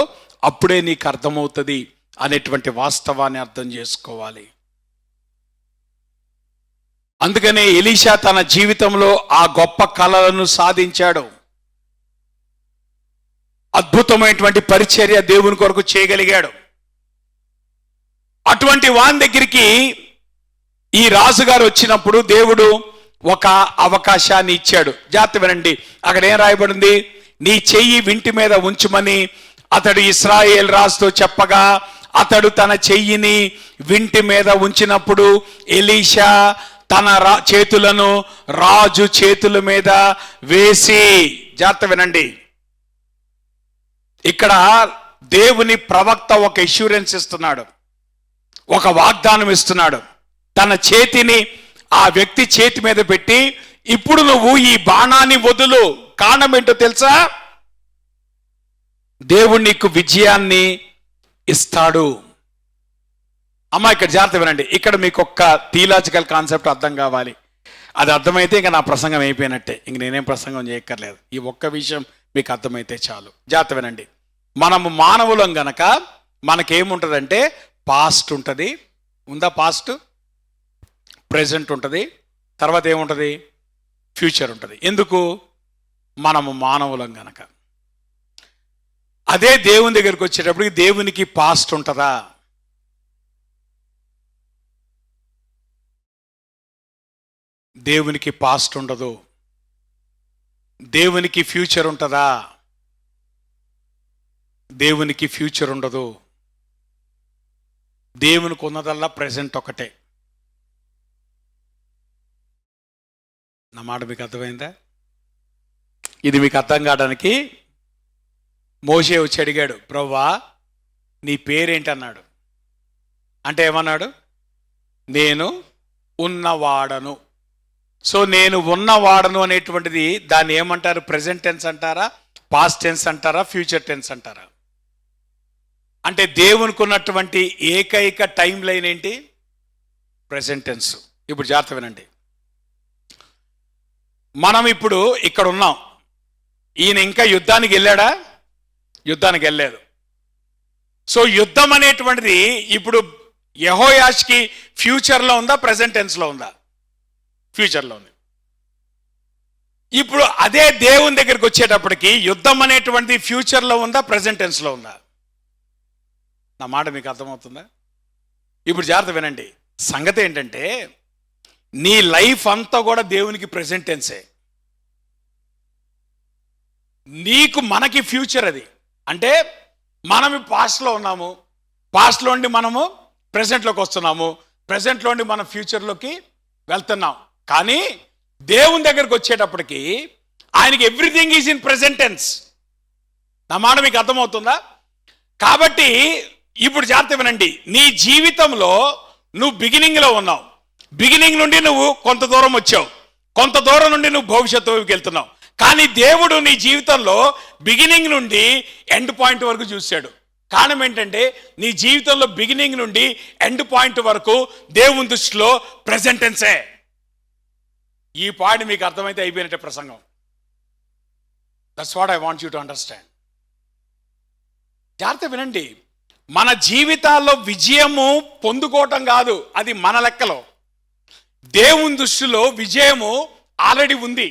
అప్పుడే నీకు అర్థమవుతుంది అనేటువంటి వాస్తవాన్ని అర్థం చేసుకోవాలి. అందుకనే ఎలీషా తన జీవితంలో ఆ గొప్ప కళలను సాధించాడు. అద్భుతమైనటువంటి పరిచర్య దేవుని కొరకు చేయగలిగాడు. అటువంటి వాని దగ్గరికి ఈ రాజుగారు వచ్చినప్పుడు దేవుడు ఒక అవకాశాన్ని ఇచ్చాడు. జాగ్రత్త వినండి, అక్కడ ఏం రాయబడింది? నీ చెయ్యి వింటి మీద ఉంచుమని అతడు ఇశ్రాయేల్ రాజుతో చెప్పగా అతడు తన చెయ్యిని వింటి మీద ఉంచినప్పుడు ఎలీషా తన చేతులను రాజు చేతుల మీద వేసి, జాగ్రత్త వినండి, ఇక్కడ దేవుని ప్రవక్త ఒక ఇష్యూరెన్స్ ఇస్తున్నాడు, ఒక వాగ్దానం ఇస్తున్నాడు. తన చేతిని ఆ వ్యక్తి చేతి మీద పెట్టి, ఇప్పుడు నువ్వు ఈ బాణాన్ని వదులు. కారణం ఏంటో తెలుసా? దేవుడు నీకు విజయాన్ని ఇస్తాడు. అమ్మా ఇక్కడ జాగ్రత్త వినండి, ఇక్కడ మీకు ఒక్క థియలాజికల్ కాన్సెప్ట్ అర్థం కావాలి. అది అర్థమైతే ఇంకా నా ప్రసంగం అయిపోయినట్టే, ఇంక నేనేం ప్రసంగం చేయక్కర్లేదు. ఈ ఒక్క విషయం మీకు అర్థమైతే చాలు. జాగ్రత్త వినండి, మనము మానవులం గనక మనకేముంటుందంటే పాస్ట్ ఉంటుంది. ఉందా? పాస్ట్, ప్రెజెంట్ ఉంటుంది, తర్వాత ఏముంటుంది? ఫ్యూచర్ ఉంటుంది. ఎందుకు? మనము మానవులం గనక. అదే దేవుని దగ్గరికి వచ్చేటప్పటికి దేవునికి పాస్ట్ ఉంటుందా? దేవునికి పాస్ట్ ఉండదు. దేవునికి ఫ్యూచర్ ఉంటుందా? దేవునికి ఫ్యూచర్ ఉండదు. దేవునికి ఉన్నదల్లా ప్రెజెంట్ ఒకటే. నా మాట మీకు అర్థమైందా? ఇది మీకు అర్థం కావడానికి మోషే వచ్చి అడిగాడు, ప్రభువా నీ పేరేంటి అన్నాడు. అంటే ఏమన్నాడు? నేను ఉన్నవాడను. సో నేను ఉన్నవాడను అనేటువంటిది దాన్ని ఏమంటారు? ప్రెజెంట్ టెన్స్ అంటారా, పాస్ట్ టెన్స్ అంటారా, ఫ్యూచర్ టెన్స్ అంటారా? అంటే దేవునికి ఉన్నటువంటి ఏకైక టైం లైన్ ఏంటి? Present tense. ఇప్పుడు జాగ్రత్త వినండి, మనం ఇప్పుడు ఇక్కడ ఉన్నాం. ఈయన ఇంకా యుద్ధానికి వెళ్ళాడా? యుద్ధానికి వెళ్ళలేదు. సో యుద్ధం అనేటువంటిది ఇప్పుడు యెహోయాష్కి ఫ్యూచర్లో ఉందా, ప్రెజెంట్ టెన్స్లో ఉందా? ఫ్యూచర్లో ఉంది. ఇప్పుడు అదే దేవుని దగ్గరికి వచ్చేటప్పటికి యుద్ధం అనేటువంటిది ఫ్యూచర్లో ఉందా, ప్రెజెంట్ టెన్స్లో ఉందా? నా మాట మీకు అర్థమవుతుందా? ఇప్పుడు జాగ్రత్త వినండి, సంగతి ఏంటంటే నీ లైఫ్ అంతా కూడా దేవునికి ప్రెజెంట్ టెన్సే. నీకు మనకి ఫ్యూచర్ అది. అంటే మనం పాస్ట్లో ఉన్నాము, పాస్ట్లో నుండి మనము ప్రెజెంట్లోకి వస్తున్నాము, ప్రెజెంట్లో నుండి మనం ఫ్యూచర్లోకి వెళ్తున్నాం. కానీ దేవుని దగ్గరికి వచ్చేటప్పటికి ఆయనకి everything is in present tense. నా మాట మీకు అర్థమవుతుందా? కాబట్టి ఇప్పుడు జాగ్రత్త వినండి, నీ జీవితంలో నువ్వు బిగినింగ్లో ఉన్నావు. బిగినింగ్ నుండి నువ్వు కొంత దూరం వచ్చావు, కొంత దూరం నుండి నువ్వు భవిష్యత్తు వైపుకి వెళ్తున్నావు. కానీ దేవుడు నీ జీవితంలో బిగినింగ్ నుండి ఎండ్ పాయింట్ వరకు చూశాడు. కారణం ఏంటంటే నీ జీవితంలో బిగినింగ్ నుండి ఎండ్ పాయింట్ వరకు దేవుని దృష్టిలో ప్రెజెంట్ టెన్సే. ఈ పాయింట్ మీకు అర్థమైతే అయిపోయినట్టే ప్రసంగం. That's what I want you to understand. జాగ్రత్త వినండి, మన జీవితాల్లో విజయము పొందుకోవటం కాదు, అది మన లెక్కలో. దేవుని దృష్టిలో విజయము ఆల్రెడీ ఉంది.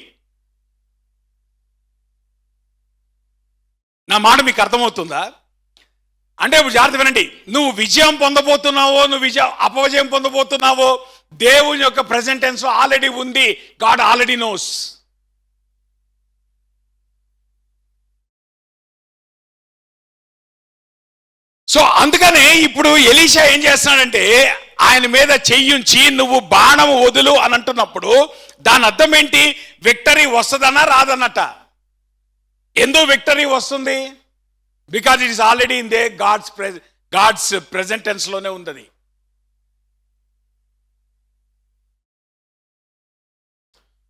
నా మాట మీకు అర్థమవుతుందా? అంటే ఇప్పుడు జాగ్రత్త వినండి, నువ్వు విజయం పొందబోతున్నావో, నువ్వు అపవిజయం పొందబోతున్నావో, దేవుని యొక్క ప్రెజెంట్ టెన్స్ ఆల్రెడీ ఉంది. God already nose. సో అందుకనే ఇప్పుడు ఎలీషా ఏం చేస్తున్నాడంటే, ఆయన మీద చెయ్యుంచి నువ్వు బాణము వదులు అని అంటున్నప్పుడు దాని అర్థం ఏంటి? విక్టరీ వస్తుందన్నా రాదన్నట. ఎందుకు విక్టరీ వస్తుంది? Because it is already in the God's present tense లోనే ఉంది.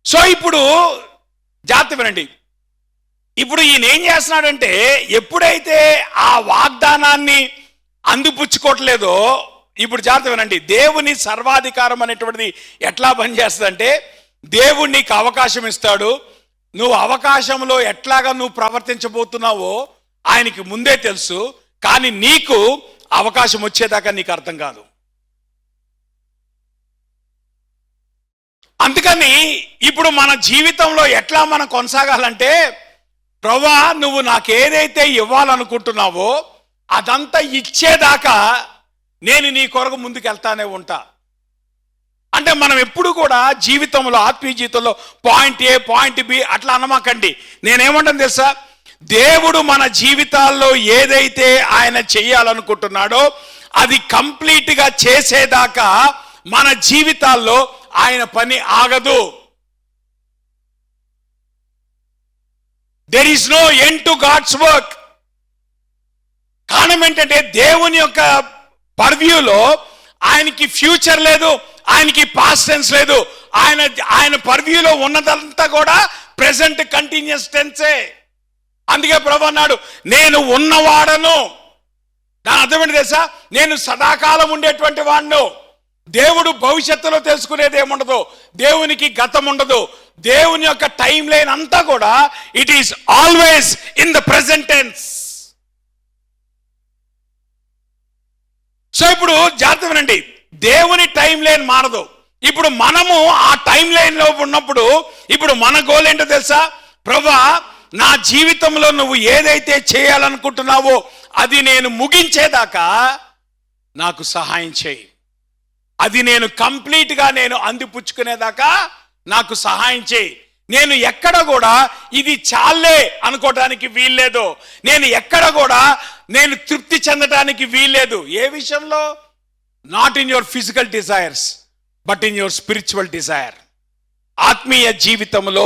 సో ఇప్పుడు జాగ్రత్త వినండి, ఇప్పుడు ఈయన ఏం చేస్తున్నాడంటే, ఎప్పుడైతే ఆ వాగ్దానాన్ని అందిపుచ్చుకోవట్లేదో, ఇప్పుడు జాగ్రత్త వినండి, దేవుని సర్వాధికారం అనేటువంటిది ఎట్లా పనిచేస్తుందంటే, దేవుడు నీకు అవకాశం ఇస్తాడు. నువ్వు అవకాశంలో ఎట్లాగా నువ్వు ప్రవర్తించబోతున్నావో ఆయనకి ముందే తెలుసు. కానీ నీకు అవకాశం వచ్చేదాకా నీకు అర్థం కాదు. అందుకని ఇప్పుడు మన జీవితంలో ఎట్లా మనం కొనసాగాలంటే, ప్రభువా నువ్వు నాకేదైతే ఇవ్వాలనుకుంటున్నావో అదంతా ఇచ్చేదాకా నేను నీ కొరకు ముందుకు వెళ్తానే ఉంటా. అంటే మనం ఎప్పుడు కూడా జీవితంలో, ఆత్మీయ జీవితంలో పాయింట్ ఏ పాయింట్ బి అట్లా అనమాకండి. నేనేమంటాను తెలుసా, దేవుడు మన జీవితాల్లో ఏదైతే ఆయన చెయ్యాలనుకుంటున్నాడో అది కంప్లీట్గా చేసేదాకా మన జీవితాల్లో ఆయన పని ఆగదు. There is no end to God's work. కారణం ఏంటంటే, దేవుని యొక్క పర్వ్యూలో ఆయనకి ఫ్యూచర్ లేదు, ఆయనకి పాస్ట్ టెన్స్ లేదు. ఆయన పర్వ్యూలో ఉన్నదంతా కూడా ప్రెసెంట్ కంటిన్యూస్ టెన్సే. అందుకే ప్రభు అన్నాడు, నేను ఉన్నవాడను. దాని అర్థం ఏంటి తెలుసా? నేను సదాకాలం ఉండేటువంటి వాడును. దేవుడు భవిష్యత్తులో తెలుసుకునేది ఏముండదు, దేవునికి గతం ఉండదు. దేవుని యొక్క టైం లైన్ అంతా కూడా it is always in the present tense. So ఇప్పుడు జాగ్రత్త వినండి, దేవుని టైం లైన్ మారదు. ఇప్పుడు మనము ఆ టైం లైన్ లో ఉన్నప్పుడు ఇప్పుడు మన గోల్ ఏంటో తెలుసా? ప్రభువా నా జీవితంలో నువ్వు ఏదైతే చేయాలనుకుంటున్నావో అది నేను ముగించేదాకా నాకు సహాయం చేయి. అది నేను కంప్లీట్గా నేను అందిపుచ్చుకునేదాకా నాకు సహాయం చేయి. నేను ఎక్కడ కూడా ఇది చాలే అనుకోవడానికి వీల్లేదు. నేను ఎక్కడ కూడా నేను తృప్తి చెందడానికి వీల్లేదు. ఏ విషయంలో? Not in your physical desires but in your spiritual desire. ఆత్మీయ జీవితంలో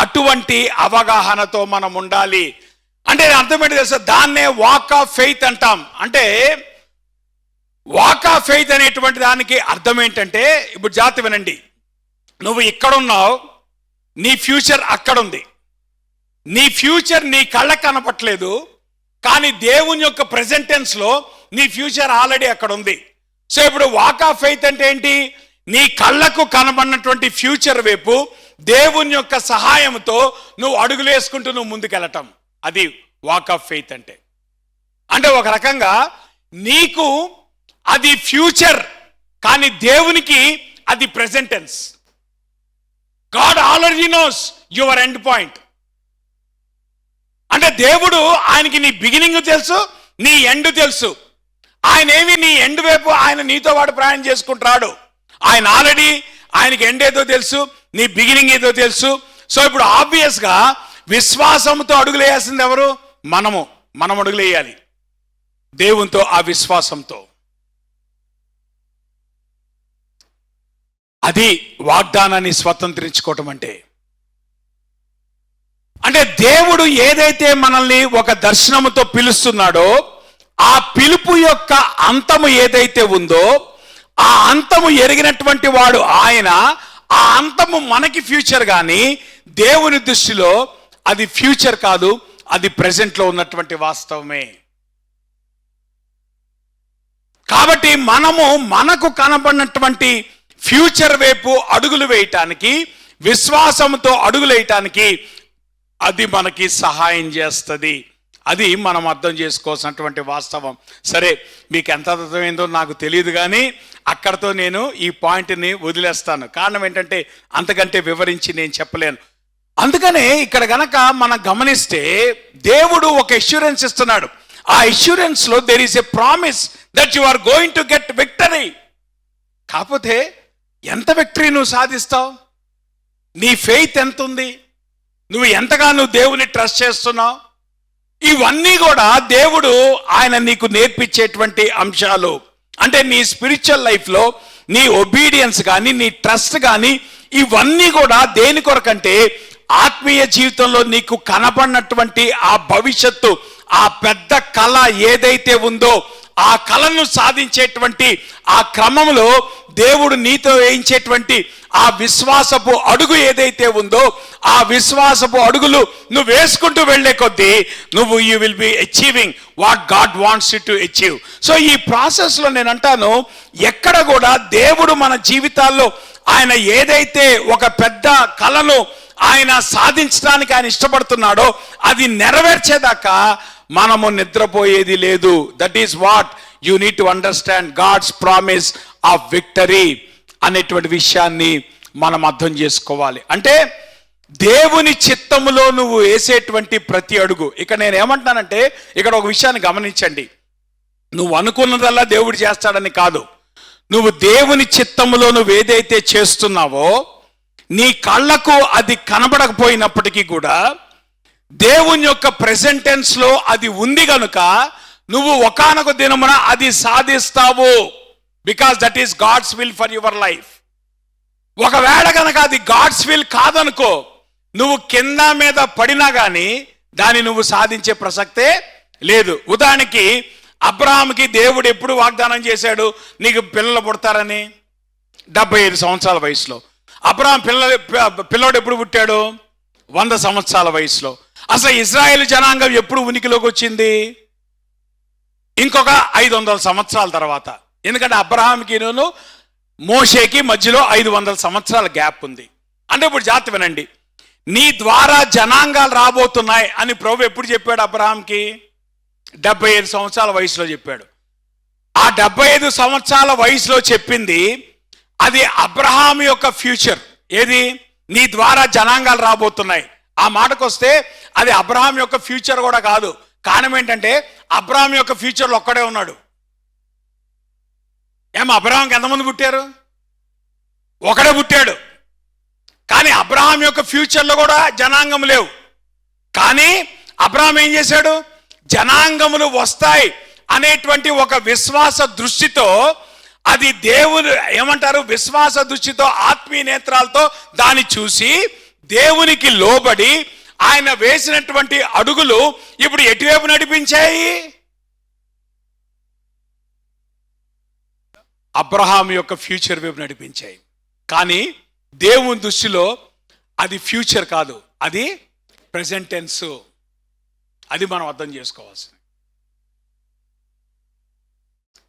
అటువంటి అవగాహనతో మనం ఉండాలి. అంటే అర్థం ఏంటి తెలుసా? దాన్నే వాక్ ఆఫ్ ఫెయిత్ అంటాం. అంటే వాక్ ఆఫ్ ఫెయిత్ అనేటువంటి దానికి అర్థం ఏంటంటే, ఇప్పుడు జాగ్రత్త వినండి, నువ్వు ఇక్కడున్నావు, నీ ఫ్యూచర్ అక్కడుంది. నీ ఫ్యూచర్ నీ కళ్ళకు కనపట్లేదు, కానీ దేవుని యొక్క ప్రెజెంట్ టెన్స్లో నీ ఫ్యూచర్ ఆల్రెడీ అక్కడ ఉంది. సో ఇప్పుడు వాక్ ఆఫ్ ఫెయిత్ అంటే ఏంటి? నీ కళ్ళకు కనబడినటువంటి ఫ్యూచర్ వైపు దేవుని యొక్క సహాయంతో నువ్వు అడుగులు వేసుకుంటూ నువ్వు ముందుకెళ్ళటం, అది వాక్ ఆఫ్ ఫెయిత్ అంటే. అంటే ఒక రకంగా నీకు అది ఫ్యూచర్, కానీ దేవునికి అది present tense. God already knows your end point. అంటే దేవుడు ఆయనకి నీ బిగినింగ్ తెలుసు, నీ ఎండ్ తెలుసు. ఆయన ఏమి నీ ఎండ్ వైపు ఆయన నీతో పాటు ప్రయాణం చేసుకుంటున్నాడు. ఆయన ఆల్రెడీ ఆయనకి ఎండ్ ఏదో తెలుసు, నీ బిగినింగ్ ఏదో తెలుసు. సో ఇప్పుడు ఆబ్వియస్గా విశ్వాసంతో అడుగులేయాల్సింది ఎవరు? మనం అడుగులేయాలి దేవునితో, ఆ విశ్వాసంతో. అది వాగ్దానాన్ని స్వతంత్రించుకోవటం అంటే. అంటే దేవుడు ఏదైతే మనల్ని ఒక దర్శనముతో పిలుస్తున్నాడో ఆ పిలుపు యొక్క అంతము ఏదైతే ఉందో ఆ అంతము ఎరిగినటువంటి వాడు ఆయన. ఆ అంతము మనకి ఫ్యూచర్, కానీ దేవుని దృష్టిలో అది ఫ్యూచర్ కాదు, అది ప్రెజెంట్లో ఉన్నటువంటి వాస్తవమే. కాబట్టి మనకు కనబడినటువంటి ఫ్యూచర్ వైపు అడుగులు వేయటానికి, విశ్వాసంతో అడుగులు వేయటానికి అది మనకి సహాయం చేస్తుంది. అది మనం అర్థం చేసుకోవాల్సినటువంటి వాస్తవం. సరే, మీకు ఎంత అర్థమైందో నాకు తెలియదు, కానీ అక్కడతో నేను ఈ పాయింట్ని వదిలేస్తాను. కారణం ఏంటంటే అంతకంటే వివరించి నేను చెప్పలేను. అందుకనే ఇక్కడ గనక మనం గమనిస్తే దేవుడు ఒక అష్యూరెన్స్ ఇస్తున్నాడు. ఆ అష్యూరెన్స్లో there is a promise that you are going to get victory. కాకపోతే ఎంత విక్టరీ నువ్వు సాధిస్తావు, నీ ఫెయిత్ ఎంత ఉంది, నువ్వు ఎంతగా దేవుని ట్రస్ట్ చేస్తున్నావు, ఇవన్నీ కూడా దేవుడు ఆయన నీకు నేర్పించేటువంటి అంశాలు. అంటే నీ స్పిరిచువల్ లైఫ్లో నీ ఒబీడియన్స్ కానీ నీ ట్రస్ట్ కానీ ఇవన్నీ కూడా దేని కొరకంటే ఆత్మీయ జీవితంలో నీకు కనబడినటువంటి ఆ భవిష్యత్తు, ఆ పెద్ద కళ ఏదైతే ఉందో ఆ కళను సాధించేటువంటి ఆ క్రమంలో దేవుడు నీతో వేయించేటువంటి ఆ విశ్వాసపు అడుగు ఏదైతే ఉందో ఆ విశ్వాసపు అడుగులు నువ్వు వేసుకుంటూ వెళ్లే కొద్దీ నువ్వు you will be achieving what God wants you to achieve. So ఈ ప్రాసెస్లో నేను అంటాను, ఎక్కడ కూడా దేవుడు మన జీవితాల్లో ఆయన ఏదైతే ఒక పెద్ద కళను ఆయన సాధించడానికి ఆయన ఇష్టపడుతున్నాడో అది నెరవేర్చేదాకా మనము నిద్రపోయేది లేదు. That is what you need to understand, God's promise of victory అనేటువంటి విషయాన్ని మనం అర్థం చేసుకోవాలి. అంటే దేవుని చిత్తములో నువ్వు వేసేటువంటి ప్రతి అడుగు. ఇక్కడ నేను ఏమంటున్నానంటే, ఇక్కడ ఒక విషయాన్ని గమనించండి. నువ్వు అనుకున్నదల్లా దేవుడు చేస్తాడని కాదు. నువ్వు దేవుని చిత్తములో నువ్వు ఏదైతే చేస్తున్నావో నీ కళ్ళకు అది కనబడకపోయినప్పటికీ కూడా దేవుని యొక్క ప్రెజెంట్ టెన్స్ లో అది ఉంది కనుక నువ్వు ఒకానొక దినమున అది సాధిస్తావు. Because that is God's will for your life. ఒకవేళ కనుక అది గాడ్స్ విల్ కాదనుకో, నువ్వు కింద మీద పడినా కానీ దాన్ని నువ్వు సాధించే ప్రసక్తే లేదు. ఉదాహరణకి అబ్రహాంకి దేవుడు ఎప్పుడు వాగ్దానం చేశాడు, నీకు పిల్లలు పుడతారని? 75 సంవత్సరాల వయసులో. అబ్రహాం పిల్లోడు ఎప్పుడు పుట్టాడు? 100 సంవత్సరాల వయసులో. అసలు ఇజ్రాయేల్ జనాంగం ఎప్పుడు ఉనికిలోకి వచ్చింది? ఇంకొక 500 సంవత్సరాల తర్వాత. ఎందుకంటే అబ్రహాంకి మోషేకి మధ్యలో 500 సంవత్సరాల గ్యాప్ ఉంది. అంటే ఇప్పుడు జాగ్రత్త వినండి, నీ ద్వారా జనాంగాలు రాబోతున్నాయి అని ప్రభు ఎప్పుడు చెప్పాడు అబ్రహాంకి? 75 సంవత్సరాల వయసులో చెప్పాడు. ఆ 75 సంవత్సరాల వయసులో చెప్పింది అది అబ్రహాం యొక్క ఫ్యూచర్. ఏది? నీ ద్వారా జనాంగాలు రాబోతున్నాయి. ఆ మాటకు వస్తే అది అబ్రహాం యొక్క ఫ్యూచర్ కూడా కాదు. కారణం ఏంటంటే అబ్రహాం యొక్క ఫ్యూచర్లో ఒక్కడే ఉన్నాడు. అబ్రహాంకి ఎంతమంది పుట్టారు? ఒకడే పుట్టాడు. కానీ అబ్రహాం యొక్క ఫ్యూచర్లో కూడా జనాంగం లేవు. కానీ అబ్రహాం ఏం చేశాడు? జనాంగములు వస్తాయి అనేటువంటి ఒక విశ్వాస దృష్టితో, అది దేవుడు ఏమంటారు, విశ్వాస దృష్టితో ఆత్మీయ నేత్రాలతో దాన్ని చూసి దేవునికి లోబడి ఆయన వేసినటువంటి అడుగులు ఇప్పుడు ఎటువైపు నడిపించాయి? అబ్రహాం యొక్క ఫ్యూచర్ వైపు నడిపించాయి. కానీ దేవుని దృష్టిలో అది ఫ్యూచర్ కాదు, అది ప్రెజెంట్ టెన్స్. అది మనం అర్థం చేసుకోవాల్సింది.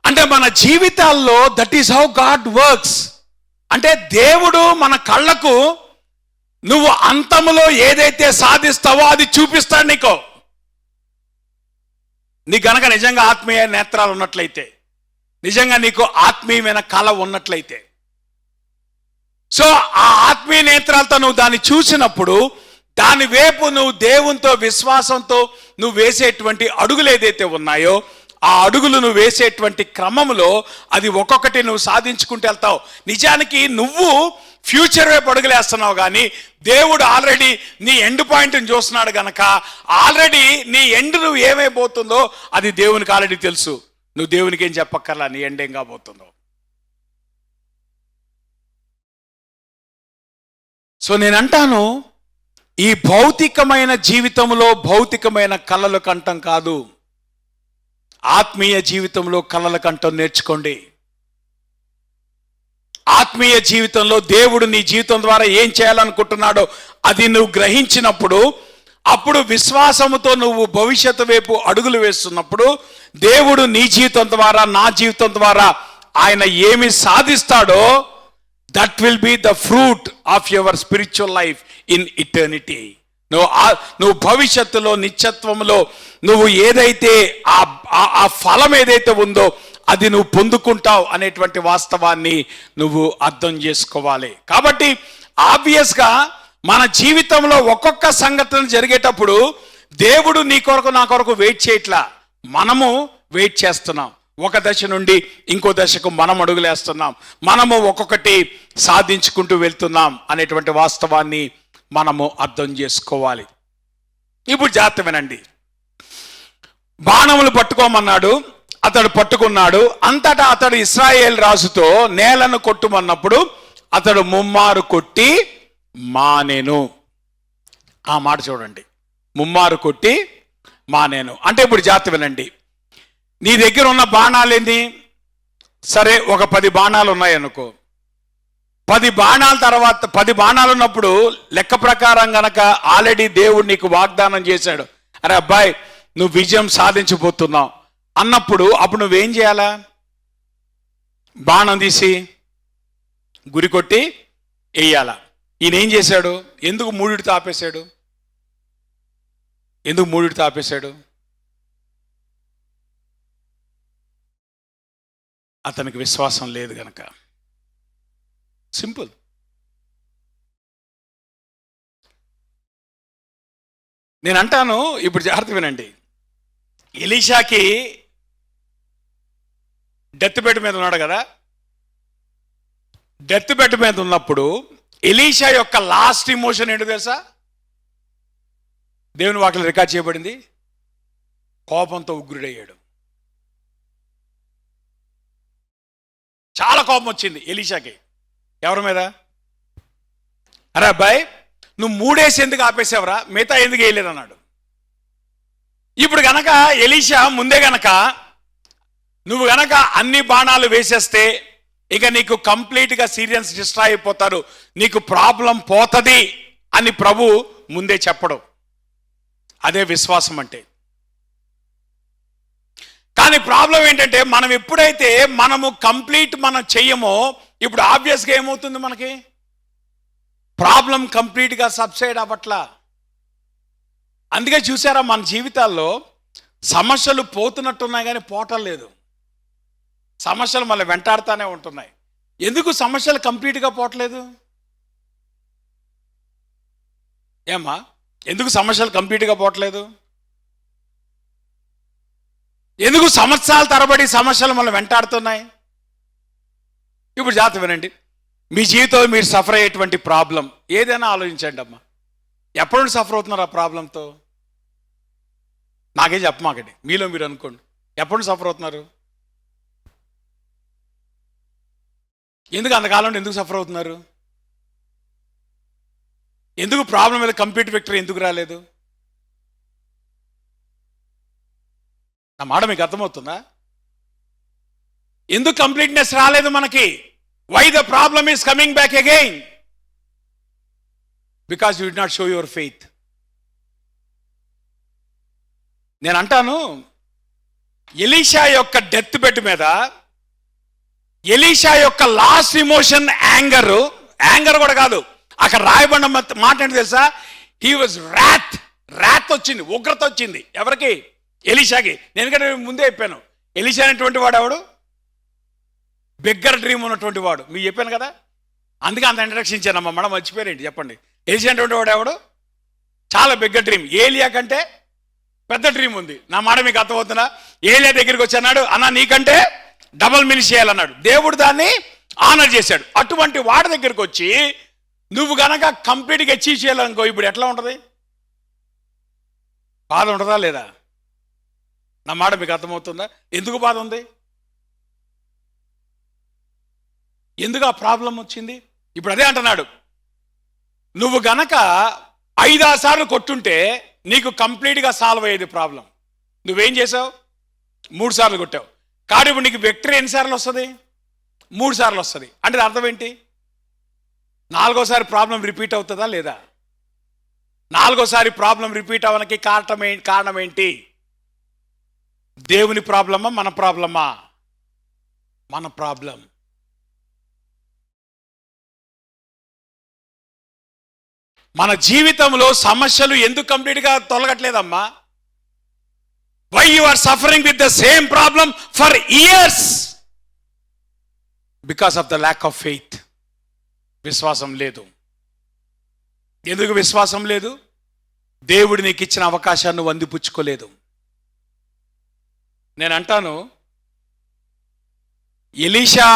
అంటే మన జీవితాల్లో that is how God works. అంటే దేవుడు మన కళ్ళకు నువ్వు అంతములో ఏదైతే సాధిస్తావో అది చూపిస్తాడు నీకు. నీ గనక నిజంగా ఆత్మీయ నేత్రాలు ఉన్నట్లయితే, నిజంగా నీకు ఆత్మీయమైన కళ ఉన్నట్లయితే, సో ఆ ఆత్మీయ నేత్రాలతో నువ్వు దాన్ని చూసినప్పుడు దాని వైపు నువ్వు దేవునితో విశ్వాసంతో నువ్వు వేసేటువంటి అడుగులు ఏదైతే ఉన్నాయో ఆ అడుగులు నువ్వు వేసేటువంటి క్రమంలో అది ఒక్కొక్కటి నువ్వు సాధించుకుంటూ వెళ్తావు. నిజానికి నువ్వు ఫ్యూచర్ వైపు అడుగులేస్తున్నావు, కానీ దేవుడు ఆల్రెడీ నీ ఎండ్ పాయింట్ని చూస్తున్నాడు గనక ఆల్రెడీ నీ ఎండ్ నువ్వు ఏమైపోతుందో అది దేవునికి ఆల్రెడీ తెలుసు. నువ్వు దేవునికి ఏం చెప్పక్కర్లా, నీ ఎండ్ ఏం కాబోతుందో. సో నేను అంటాను, ఈ భౌతికమైన జీవితంలో భౌతికమైన కళలు కంటం కాదు, ఆత్మీయ జీవితంలో కళల కంటం నేర్చుకోండి. ఆత్మీయ జీవితంలో దేవుడు నీ జీవితం ద్వారా ఏం చేయాలనుకుంటున్నాడో అది నువ్వు గ్రహించినప్పుడు, అప్పుడు విశ్వాసముతో నువ్వు భవిష్యత్తు వైపు అడుగులు వేస్తున్నప్పుడు దేవుడు నీ జీవితం ద్వారా నా జీవితం ద్వారా ఆయన ఏమి సాధిస్తాడో that will be the fruit of your spiritual life in eternity. నువ్వు భవిష్యత్తులో నిత్యత్వంలో నువ్వు ఏదైతే ఆ ఫలం ఏదైతే ఉందో అది నువ్వు పొందుకుంటావు అనేటువంటి వాస్తవాన్ని నువ్వు అర్థం చేసుకోవాలి. కాబట్టి ఆబ్వియస్గా మన జీవితంలో ఒక్కొక్క సంఘటన జరిగేటప్పుడు దేవుడు నీ కొరకు నా కొరకు వెయిట్ చేయట్లా, మనము వెయిట్ చేస్తున్నాం. ఒక దశ నుండి ఇంకో దశకు మనం అడుగులేస్తున్నాం, మనము ఒక్కొక్కటి సాధించుకుంటూ వెళ్తున్నాం అనేటువంటి వాస్తవాన్ని మనము అర్థం చేసుకోవాలి. ఇప్పుడు జాగ్రత్త వినండి. బాణములు పట్టుకోమన్నాడు, అతడు పట్టుకున్నాడు. అంతటా అతడు ఇశ్రాయేల్ రాజుతో నేలను కొట్టుమన్నప్పుడు అతడు ముమ్మారు కొట్టి మానేను. ఆ మాట చూడండి, ముమ్మారు కొట్టి మానేను అంటే ఇప్పుడు జాగ్రత్త వినండి. నీ దగ్గర ఉన్న బాణాలు ఏంది? సరే, ఒక 10 బాణాలు ఉన్నాయనుకో. 10 బాణాల తర్వాత 10 బాణాలు ఉన్నప్పుడు లెక్క ప్రకారం గనక ఆల్రెడీ దేవుడు నీకు వాగ్దానం చేశాడు, అరే అబ్బాయి నువ్వు విజయం సాధించబోతున్నావు అన్నప్పుడు అప్పుడు నువ్వేం చేయాలా? బాణం తీసి గురి కొట్టి వేయాలా. ఈయన ఏం చేశాడు? ఎందుకు మూడిటితో ఆపేశాడు? ఎందుకు మూడిటితో ఆపేశాడు? అతనికి విశ్వాసం లేదు గనక. సింపుల్. నేను అంటాను, ఇప్పుడు జాగ్రత్త వినండి. ఎలీషాకి డెత్ బెడ్ మీద ఉన్నాడు కదా. డెత్ బెడ్ మీద ఉన్నప్పుడు ఎలీషా యొక్క లాస్ట్ ఇమోషన్ ఏంటో తెలుసా? దేవుని వాక్యం రికార్డ్ చేయబడింది, కోపంతో ఉగ్రుడయ్యాడు. చాలా కోపం వచ్చింది ఎలీషాకి. ఎవరి మీద? అరే అబ్బాయి నువ్వు 3 వేసి ఎందుకు ఆపేసావురా, మిగతా ఎందుకు వేయలేదు అన్నాడు. ఇప్పుడు గనక ఎలీషా ముందే గనక నువ్వు గనక అన్ని బాణాలు వేసేస్తే ఇక నీకు కంప్లీట్గా సీరియన్స్ డిస్ట్రాయ్ అయిపోతారు, నీకు ప్రాబ్లం పోతుంది అని ప్రభు ముందే చెప్పడం. అదే విశ్వాసం అంటే. కానీ ప్రాబ్లం ఏంటంటే మనం ఎప్పుడైతే మనము కంప్లీట్ మనం చెయ్యమో ఇప్పుడు ఆబ్వియస్గా ఏమవుతుంది, మనకి ప్రాబ్లం కంప్లీట్గా సబ్సైడ్ అవ్వట్లా. అందుకే చూసారా మన జీవితాల్లో సమస్యలు పోతున్నట్టున్నాయి కానీ పోవటం లేదు. సమస్యలు మళ్ళీ వెంటాడుతూనే ఉంటున్నాయి. ఎందుకు సమస్యలు కంప్లీట్గా పోవట్లేదు? ఏమ్మా, ఎందుకు సమస్యలు కంప్లీట్గా పోవట్లేదు? ఎందుకు సంవత్సరాల తరబడి సమస్యలు మళ్ళీ వెంటాడుతున్నాయి? ఇప్పుడు జాగ్రత్త వినండి. మీ జీవితంలో మీరు సఫర్ అయ్యేటువంటి ప్రాబ్లం ఏదైనా ఆలోచించండి అమ్మా. ఎప్పటి నుండి సఫర్ అవుతున్నారు ఆ ప్రాబ్లంతో? నాకే చెప్పమాకండి, మీలో మీరు అనుకోండి. ఎప్పటి నుండి సఫర్ అవుతున్నారు? ఎందుకు అంతకాలం ఎందుకు సఫర్ అవుతున్నారు? ఎందుకు ప్రాబ్లం మీద కంప్లీట్ విక్టరీ ఎందుకు రాలేదు? నా మాట మీకు అర్థమవుతుందా? ఎందుకు కంప్లీట్నెస్ రాలేదు మనకి? Why the problem is coming back again? Because you did not show your faith. నేను అంటాను, ఎలీషా యొక్క డెత్ బెడ్ మీద ఎలీషా యొక్క లాస్ట్ ఇమోషన్ యాంగర్ కూడా కాదు, అక్కడ రాయబడిన మాట ఏంటి తెలుసా? హీ వాజ్ ర్యాత్ వచ్చింది, ఉగ్రత వచ్చింది. ఎవరికి? ఎలీషాకి. నేను ముందే చెప్పాను, ఎలీషా అనేటువంటి వాడు ఎవడు? బిగ్గర్ డ్రీమ్ ఉన్నటువంటి వాడు. మీకు చెప్పాను కదా, అందుకే అంత ఇంట్రడక్షన్ ఇచ్చానమ్మా. మనం మర్చిపోయారేంటి చెప్పండి. ఎలీషా అనేటువంటి వాడు ఎవడు? చాలా బిగ్గర్ డ్రీమ్. ఏలియా కంటే పెద్ద డ్రీమ్ ఉంది. నా మాట మీకు అర్థమవుతుందా? ఏలియా దగ్గరికి వచ్చి అన్నాడు, అన్నా నీకంటే డబల్ మినిష్ చేయాలన్నాడు. దేవుడు దాన్ని ఆనర్ చేశాడు. అటువంటి వాడి దగ్గరికి వచ్చి నువ్వు గనక కంప్లీట్గా అచీవ్ చేయాలనుకో, ఇప్పుడు ఎట్లా ఉంటుంది? బాధ ఉంటుందా లేదా? నా మాట మీకు అర్థమవుతుందా? ఎందుకు బాధ ఉంది? ఎందుకు ఆ ప్రాబ్లం వచ్చింది? ఇప్పుడు అదే అంటున్నాడు, నువ్వు గనక 5-6 సార్లు కొట్టుంటే నీకు కంప్లీట్గా సాల్వ్ అయ్యేది ప్రాబ్లం. నువ్వేం చేసావు? 3 సార్లు కొట్టావు. కానీ ఇప్పుడు నీకు విక్టరీ ఎన్నిసార్లు వస్తుంది? 3 సార్లు వస్తుంది. అంటే అర్థం ఏంటి? 4వసారి ప్రాబ్లం రిపీట్ అవుతుందా లేదా? 4వసారి ప్రాబ్లం రిపీట్ అవ్వడానికి కారణం ఏంటి? దేవుని ప్రాబ్లమా మన ప్రాబ్లమా? మన ప్రాబ్లం. మన జీవితంలో సమస్యలు ఎందుకు కంప్లీట్గా తొలగట్లేదమ్మా? Why you are suffering with the same problem for years? Because of the lack of faith. విశ్వాసం లేదు. ఎందుకు విశ్వాసం లేదు? దేవుడు నీకు ఇచ్చిన అవకాశాన్ని అందిపుచ్చుకోలేదు. నేను అంటాను, ఎలీషా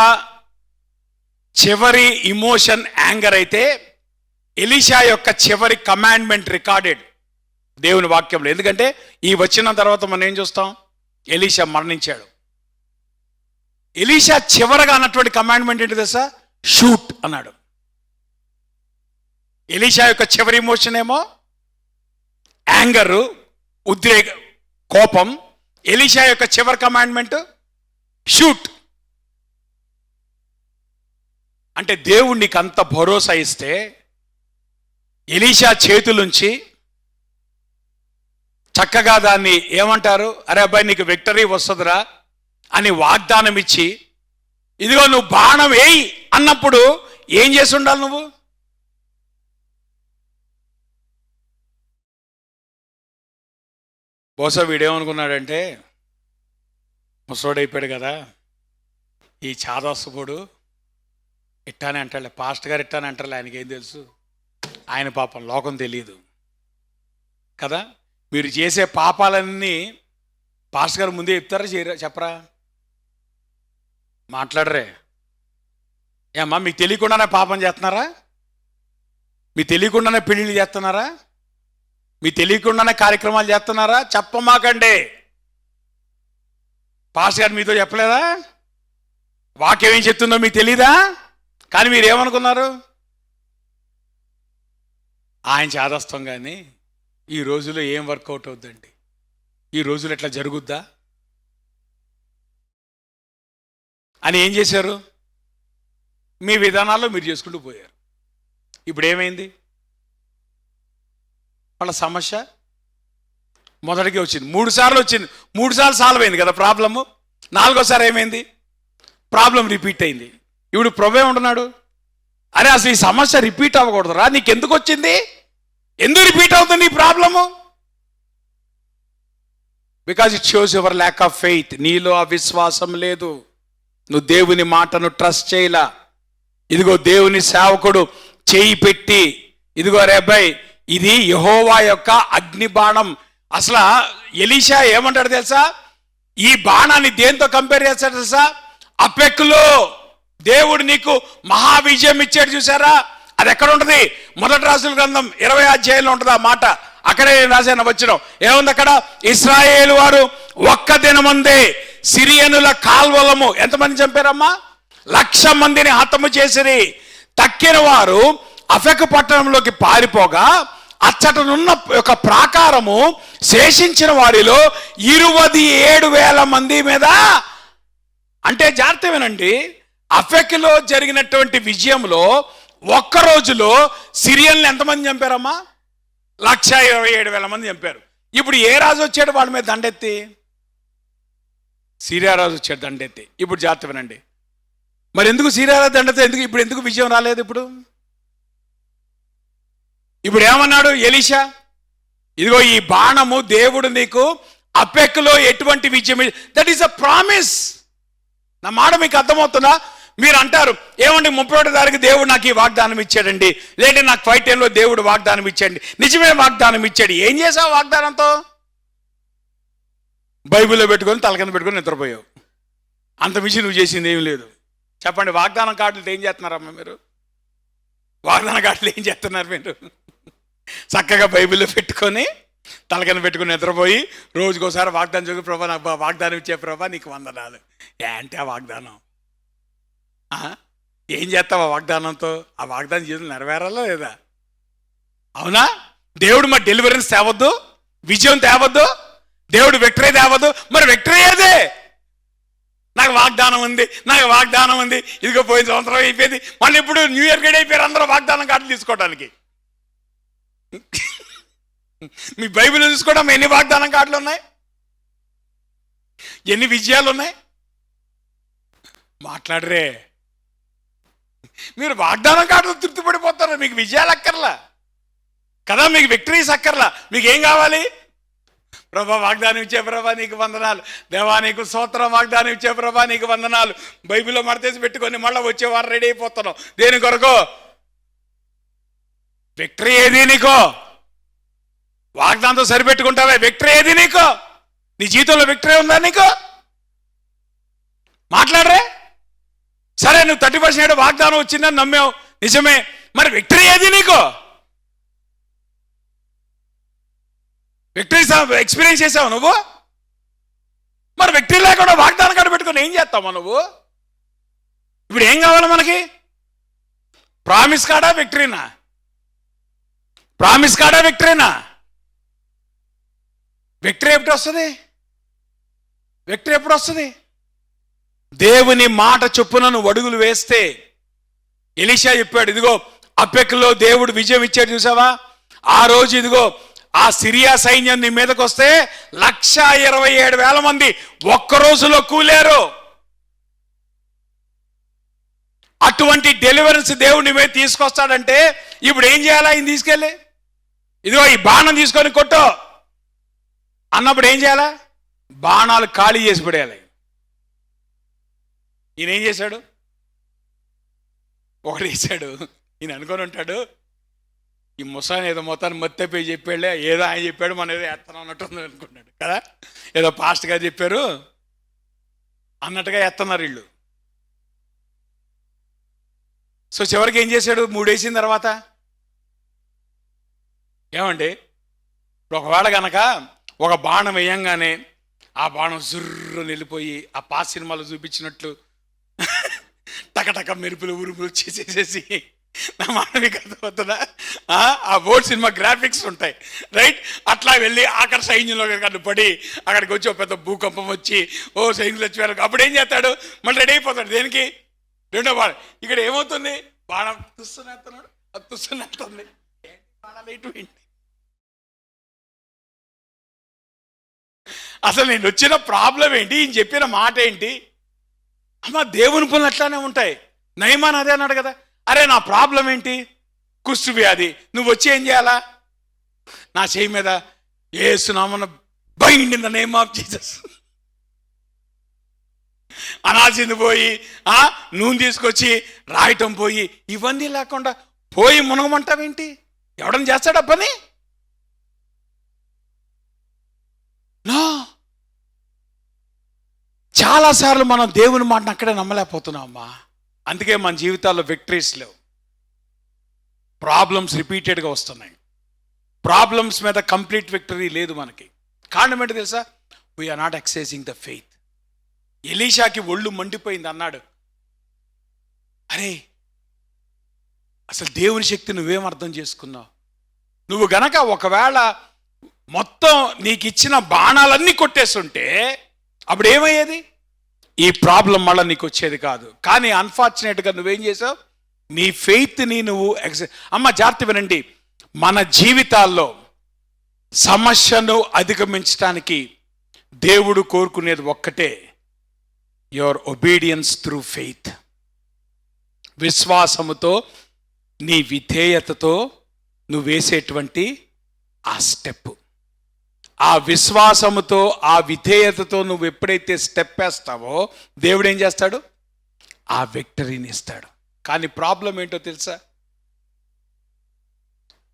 చివరి ఇమోషన్ యాంగర్ అయితే ఎలీషా యొక్క చివరి కమాండ్మెంట్ రికార్డెడ్ దేవుని వాక్యంలో. ఎందుకంటే ఈ వచ్చిన తర్వాత మనం ఏం చూస్తాం? ఎలీషా మరణించాడు. ఎలీషా చివరగా అన్నటువంటి కమాండ్మెంట్ ఏంటి తెలుసా? షూట్ అన్నాడు. ఎలీషా యొక్క చివరి ఇమోషన్ ఏమో యాంగరు, ఉద్రేక, కోపం. ఎలీషా యొక్క చివరి కమాండ్మెంట్ షూట్. అంటే దేవుడు నీకు అంత భరోసా ఇస్తే ఎలీషా చేతులుంచి చక్కగా దాన్ని ఏమంటారు, అరే అబ్బాయి నీకు విక్టరీ వస్తుందిరా అని వాగ్దానం ఇచ్చి, ఇదిగో నువ్వు బాణం వేయి అన్నప్పుడు ఏం చేసి ఉండాలి నువ్వు? బహుశా వీడేమనుకున్నాడంటే, ముసలోడైపోయాడు కదా, ఈ చాదస్తుడు ఇట్టానే అంటాడు, పాస్ట్ గారు ఇట్టానే అంటారు, ఆయనకి ఏం తెలుసు? ఆయన పాపం లోకం తెలియదు కదా. మీరు చేసే పాపాలన్నీ పాస్ట్ గారు ముందే చెప్తారా చెప్పరా? మాట్లాడరే. ఏమ్మా మీకు తెలియకుండానే పాపం చేస్తున్నారా? మీకు తెలియకుండానే పెళ్ళిళ్ళు చేస్తున్నారా? మీకు తెలియకుండానే కార్యక్రమాలు చేస్తున్నారా? చెప్పమాకండి. పాస్ట్ గారు మీతో చెప్పలేదా? వాక్యం ఏం చెప్తుందో మీకు తెలీదా? కానీ మీరు ఏమనుకున్నారు? ఆయన చాదస్తం. కానీ ఈ రోజులో ఏం వర్కౌట్ అవుద్దండి? ఈ రోజులు ఎట్లా జరుగుద్దా అని ఏం చేశారు? మీ విధానాల్లో మీరు చేసుకుంటూ పోయారు. ఇప్పుడు ఏమైంది? వాళ్ళ సమస్య మొదటికి వచ్చింది, 3 సార్లు వచ్చింది, 3 సార్లు సాల్వ్ అయింది కదా ప్రాబ్లము. 4వసారి ఏమైంది? ప్రాబ్లం రిపీట్ అయింది. ఇప్పుడు ప్రభు ఉంటున్నాడు, అరే అసలు ఈ సమస్య రిపీట్ అవ్వకూడదురా, నీకు ఎందుకు వచ్చింది? ఎందుకు రిపీట్ అవుతుంది ఈ problem? Because it shows your lakh of faith. నీలో ఆ విశ్వాసం లేదు. నువ్వు దేవుని మాటను ట్రస్ట్ చేయలా. ఇదిగో దేవుని సేవకుడు చేయి పెట్టి, ఇదిగో రే అబ్బాయి ఇది యెహోవా యొక్క అగ్ని బాణం. అసలు ఎలీషా ఏమంటాడు తెలుసా? ఈ బాణాన్ని దేంతో కంపేర్ చేస్తాడు తెలుసా? అపెక్కులో దేవుడు నీకు మహావిజయం ఇచ్చాడు చూసారా? అది ఎక్కడ ఉంటుంది? మొదటి రాజుల గ్రంథం 20వ అధ్యాయంలో ఉంటుంది ఆ మాట. అక్కడే రాసిన వచ్చిన ఏముంది అక్కడ? ఇశ్రాయేలు వారు ఒక్క దినమందే సిరియనుల కాల్వలము ఎంతమంది చంపారమ్మా? 1,00,000 మందిని హతము చేసిరి. తక్కిన వారు అఫెకు పట్టణంలోకి పారిపోగా అచ్చటనున్న ఒక ప్రాకారము శేషించిన వారిలో 27,000 మంది మీద. అంటే జాగ్రత్త వినండి, అఫెకులో జరిగినటువంటి విజయంలో ఒక్క రోజులో సిరియన్లు ఎంతమంది చంపారమ్మా? 1,27,000 మంది చంపారు. ఇప్పుడు ఏ రాజు వచ్చాడు వాళ్ళ మీద దండెత్తి? సిరియా రాజు వచ్చాడు దండెత్తి. ఇప్పుడు జాగ్రత్త వినండి, మరి ఎందుకు సిరియా రాజు దండెత్తి? ఇప్పుడు ఎందుకు విజయం రాలేదు? ఇప్పుడు ఏమన్నాడు ఎలీషా? ఇదిగో ఈ బాణము దేవుడు నీకు అపెక్కులో ఎటువంటి విజయం, దట్ ఈస్ అ ప్రామిస్. నా మాట మీకు అర్థమవుతుందా? మీరు అంటారు ఏమండి 31వ తారీఖు దేవుడు నాకు ఈ వాగ్దానం ఇచ్చాడండి, లేదంటే నాకు 5:10లో దేవుడు వాగ్దానం ఇచ్చాడండి. నిజమే వాగ్దానం ఇచ్చాడు. ఏం చేసావు వాగ్దానంతో? బైబిల్లో పెట్టుకొని తలకింద పెట్టుకొని నిద్రపోయావు. అంత మించి నువ్వు చేసింది ఏమి లేదు. చెప్పండి, వాగ్దానం కార్డులతో ఏం చేస్తున్నారమ్మా మీరు? వాగ్దాన కార్డులు ఏం చేస్తున్నారు మీరు? చక్కగా బైబిల్లో పెట్టుకొని తలకింద పెట్టుకుని నిద్రపోయి రోజుకోసారి వాగ్దానం చదువు, ప్రభా నాకు వాగ్దానం ఇచ్చే ప్రభా నీకు వందనాలు. ఏంటి ఆ వాగ్దానం? ఏం చేస్తావు ఆ వాగ్దానంతో? ఆ వాగ్దానం జీవితం నెరవేరాలా లేదా? అవునా? దేవుడు మరి డెలివరెన్స్ తేవద్దు, విజయం తేవద్దు, దేవుడు విక్టరీ తేవద్దు. మరి విక్టరీ ఏదే? నాకు వాగ్దానం ఉంది, నాకు వాగ్దానం ఉంది. ఇదిగో పోయిన సంవత్సరం అయిపోయింది, మళ్ళీ ఇప్పుడు న్యూ ఇయర్ గడి అయిపోయారు అందరూ వాగ్దానం కార్డులు తీసుకోవడానికి. మీ బైబిల్ చూసుకోవడం ఎన్ని వాగ్దానం కార్డులు ఉన్నాయి, ఎన్ని విజయాలు ఉన్నాయి? మాట్లాడరే. మీరు వాగ్దానం కార్డులు తృప్తిపడిపోతారు, మీకు విజయాలు అక్కర్లా. కదా. మీకు విక్టరీస్ అక్కర్లా, మీకు ఏం కావాలి? ప్రభా వాగ్దానం ఇచ్చే ప్రభా నీకు వందనాలు, దేవా నీకు స్తోత్రం, వాగ్దానం ఇచ్చే ప్రభా నీకు వందనాలు. బైబిల్లో మడతేసి పెట్టుకొని మళ్ళీ వచ్చేవారు రెడీ అయిపోతున్నాం. దేని కొరకు? విక్టరీ ఏది నీకో? వాగ్దానంతో సరిపెట్టుకుంటావే, విక్టరీ ఏది నీకో? నీ జీవితంలో విక్టరీ ఉందా నీకు? మాట్లాడరే. సరే, నువ్వు 30% వాగ్దానం వచ్చిందని నమ్మావు, నిజమే. మరి విక్టరీ ఏది నీకు? విక్టరీ ఎక్స్పీరియన్స్ చేసావు నువ్వు? మరి విక్టరీ లేకుండా వాగ్దానం కాడ పెట్టుకుని ఏం చేస్తావు నువ్వు? ఇప్పుడు ఏం కావాలి మనకి? ప్రామిస్ కాడా విక్టరీనా? ప్రామిస్ కాడా విక్టరీనా? విక్టరీ ఎప్పుడు వస్తుంది? విక్టరీ ఎప్పుడు వస్తుంది? దేవుని మాట చొప్పున నువ్వు అడుగులు వేస్తే. ఎలీషా చెప్పాడు, ఇదిగో అపెక్లో దేవుడు విజయం ఇచ్చాడు చూసావా, ఆ రోజు ఇదిగో ఆ సిరియా సైన్యం నీ మీదకి వస్తే 127,000 మంది ఒక్క రోజులో కూలారు. అటువంటి డెలివరెన్స్ దేవుడు నీ మీద తీసుకొస్తాడంటే ఇప్పుడు ఏం చేయాలి? ఆయన తీసుకెళ్ళి ఇదిగో ఈ బాణం తీసుకొని కొట్టు అన్నప్పుడు ఏం చేయాలా? బాణాలు ఖాళీ చేసి పడేయాలి. ఈయన ఏం చేశాడు? ఒకటి వేసాడు. ఈయన అనుకొని ఉంటాడు, ఈ ముసాని ఏదో మొత్తాన్ని మత్తెపోయి చెప్పాడులే, ఏదో ఆయన చెప్పాడు, మనం ఏదో ఎత్తనం అన్నట్టు అనుకున్నాడు కదా. ఏదో పాస్ట్గా చెప్పారు అన్నట్టుగా ఎత్తన్నారు వీళ్ళు. సో చివరికి ఏం చేశాడు? 3 వేసిన తర్వాత ఏమండి, ఒకవేళ కనుక ఒక బాణం వేయంగానే ఆ బాణం జుర్రు వెళ్ళిపోయి ఆ పాస్ సినిమాలో చూపించినట్లు టకటక మెరుపులు ఉరుపులు చేసేసేసి, నా మానవిక అర్థమవుతుందా? ఆ బోర్డ్ సినిమా గ్రాఫిక్స్ ఉంటాయి రైట్, అట్లా వెళ్ళి అక్కడ సైన్యంలో కన్ను పడి అక్కడికి వచ్చి ఒక పెద్ద భూకంపం వచ్చి ఓ సైన్యులు వచ్చి అప్పుడు ఏం చేస్తాడు? మళ్ళీ రెడీ అయిపోతాడు. దేనికి? రెండో బాణం. ఇక్కడ ఏమవుతుంది? బాణం తుస్తునేస్తున్నాడు, అది తుస్తునేస్తుంది. బాణాలు ఎటువంటి అసలు నేను వచ్చిన ప్రాబ్లం ఏంటి? ఈయన చెప్పిన మాట ఏంటి? అమ్మా, దేవుని పనులు అట్లానే ఉంటాయి. నయమాన్ అదే అన్నాడు కదా, అరే నా ప్రాబ్లం ఏంటి? కుష్టు వ్యాధి. నువ్వు వచ్చి ఏం చేయాలా? నా చేయి మీద యేసునామమున bind in the name of Jesus అనాల్సింది పోయి నూనె తీసుకొచ్చి రాయటం పోయి, ఇవన్నీ లేకుండా పోయి మునగమంటావేంటి? ఎవడని చేస్తాడా పని? నా చాలాసార్లు మనం దేవుని మాటను అక్కడే నమ్మలేకపోతున్నాం అమ్మా. అందుకే మన జీవితాల్లో విక్టరీస్ లేవు. ప్రాబ్లమ్స్ రిపీటెడ్గా వస్తున్నాయి. ప్రాబ్లమ్స్ మీద కంప్లీట్ విక్టరీ లేదు మనకి. కారణం ఏంటో తెలుసా? We are not exercising the faith. ఎలీషాకి ఒళ్ళు మండిపోయింది, అన్నాడు, అరే అసలు దేవుని శక్తి నువ్వేం అర్థం చేసుకున్నావు? నువ్వు గనక ఒకవేళ మొత్తం నీకు ఇచ్చిన బాణాలన్నీ కొట్టేస్తుంటే అప్పుడు ఏమయ్యేది? ఈ ప్రాబ్లం మళ్ళీ నీకు వచ్చేది కాదు. కానీ అన్ఫార్చునేట్గా నువ్వేం చేసావు? నీ ఫెయిత్ని నువ్వు అమ్మ జాగ్రత్త వినండి, మన జీవితాల్లో సమస్యను అధిగమించడానికి దేవుడు కోరుకునేది ఒక్కటే, యువర్ ఒబీడియన్స్ త్రూ ఫెయిత్. విశ్వాసముతో నీ విధేయతతో నువ్వు వేసేటువంటి ఆ స్టెప్, ఆ విశ్వాసముతో ఆ విధేయతతో నువ్వు ఎప్పుడైతే స్టెప్ వేస్తావో దేవుడు ఏం చేస్తాడు? ఆ విక్టరీని ఇస్తాడు. కానీ ప్రాబ్లం ఏంటో తెలుసా?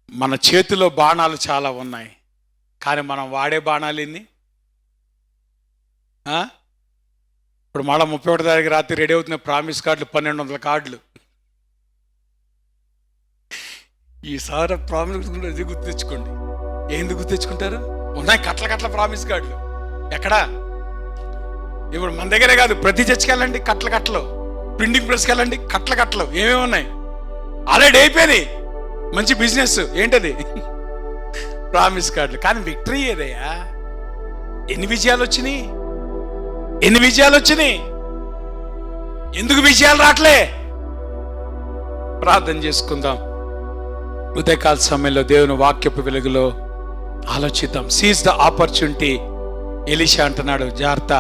మన చేతిలో బాణాలు చాలా ఉన్నాయి, కానీ మనం వాడే బాణాలు ఎన్ని? ఇప్పుడు మళ్ళీ 31 తారీఖు రాత్రి రెడీ అవుతున్న ప్రామిస్ కార్డులు 1200 కార్డులు. ఈసారి ప్రామిస్ ఇది గుర్తు తెచ్చుకోండి. ఏంది గుర్తు తెచ్చుకుంటారు? ఉన్నాయి కట్ల ప్రామిస్ కార్డులు. ఎక్కడా? ఇప్పుడు మన దగ్గరే కాదు, ప్రతి చర్చికి వెళ్ళండి కట్టలు, ప్రింటింగ్ ప్రెస్కి వెళ్ళండి కట్టలు. ఏమేమి ఉన్నాయి? ఆల్రెడీ అయిపోయింది, మంచి బిజినెస్. ఏంటది? ప్రామిస్ కార్డులు. కానీ విక్టరీ ఏదయ్యా? ఎన్ని విజయాలు వచ్చినాయి? ఎందుకు విజయాలు రావట్లే? ప్రార్థన చేసుకుందాం. ఉదయకాల సమయంలో దేవుని వాక్యపు వెలుగులో ఆలోచిద్దాం. Seize the opportunity. ఎలీషా అంటున్నాడు, జాగ్రత్త,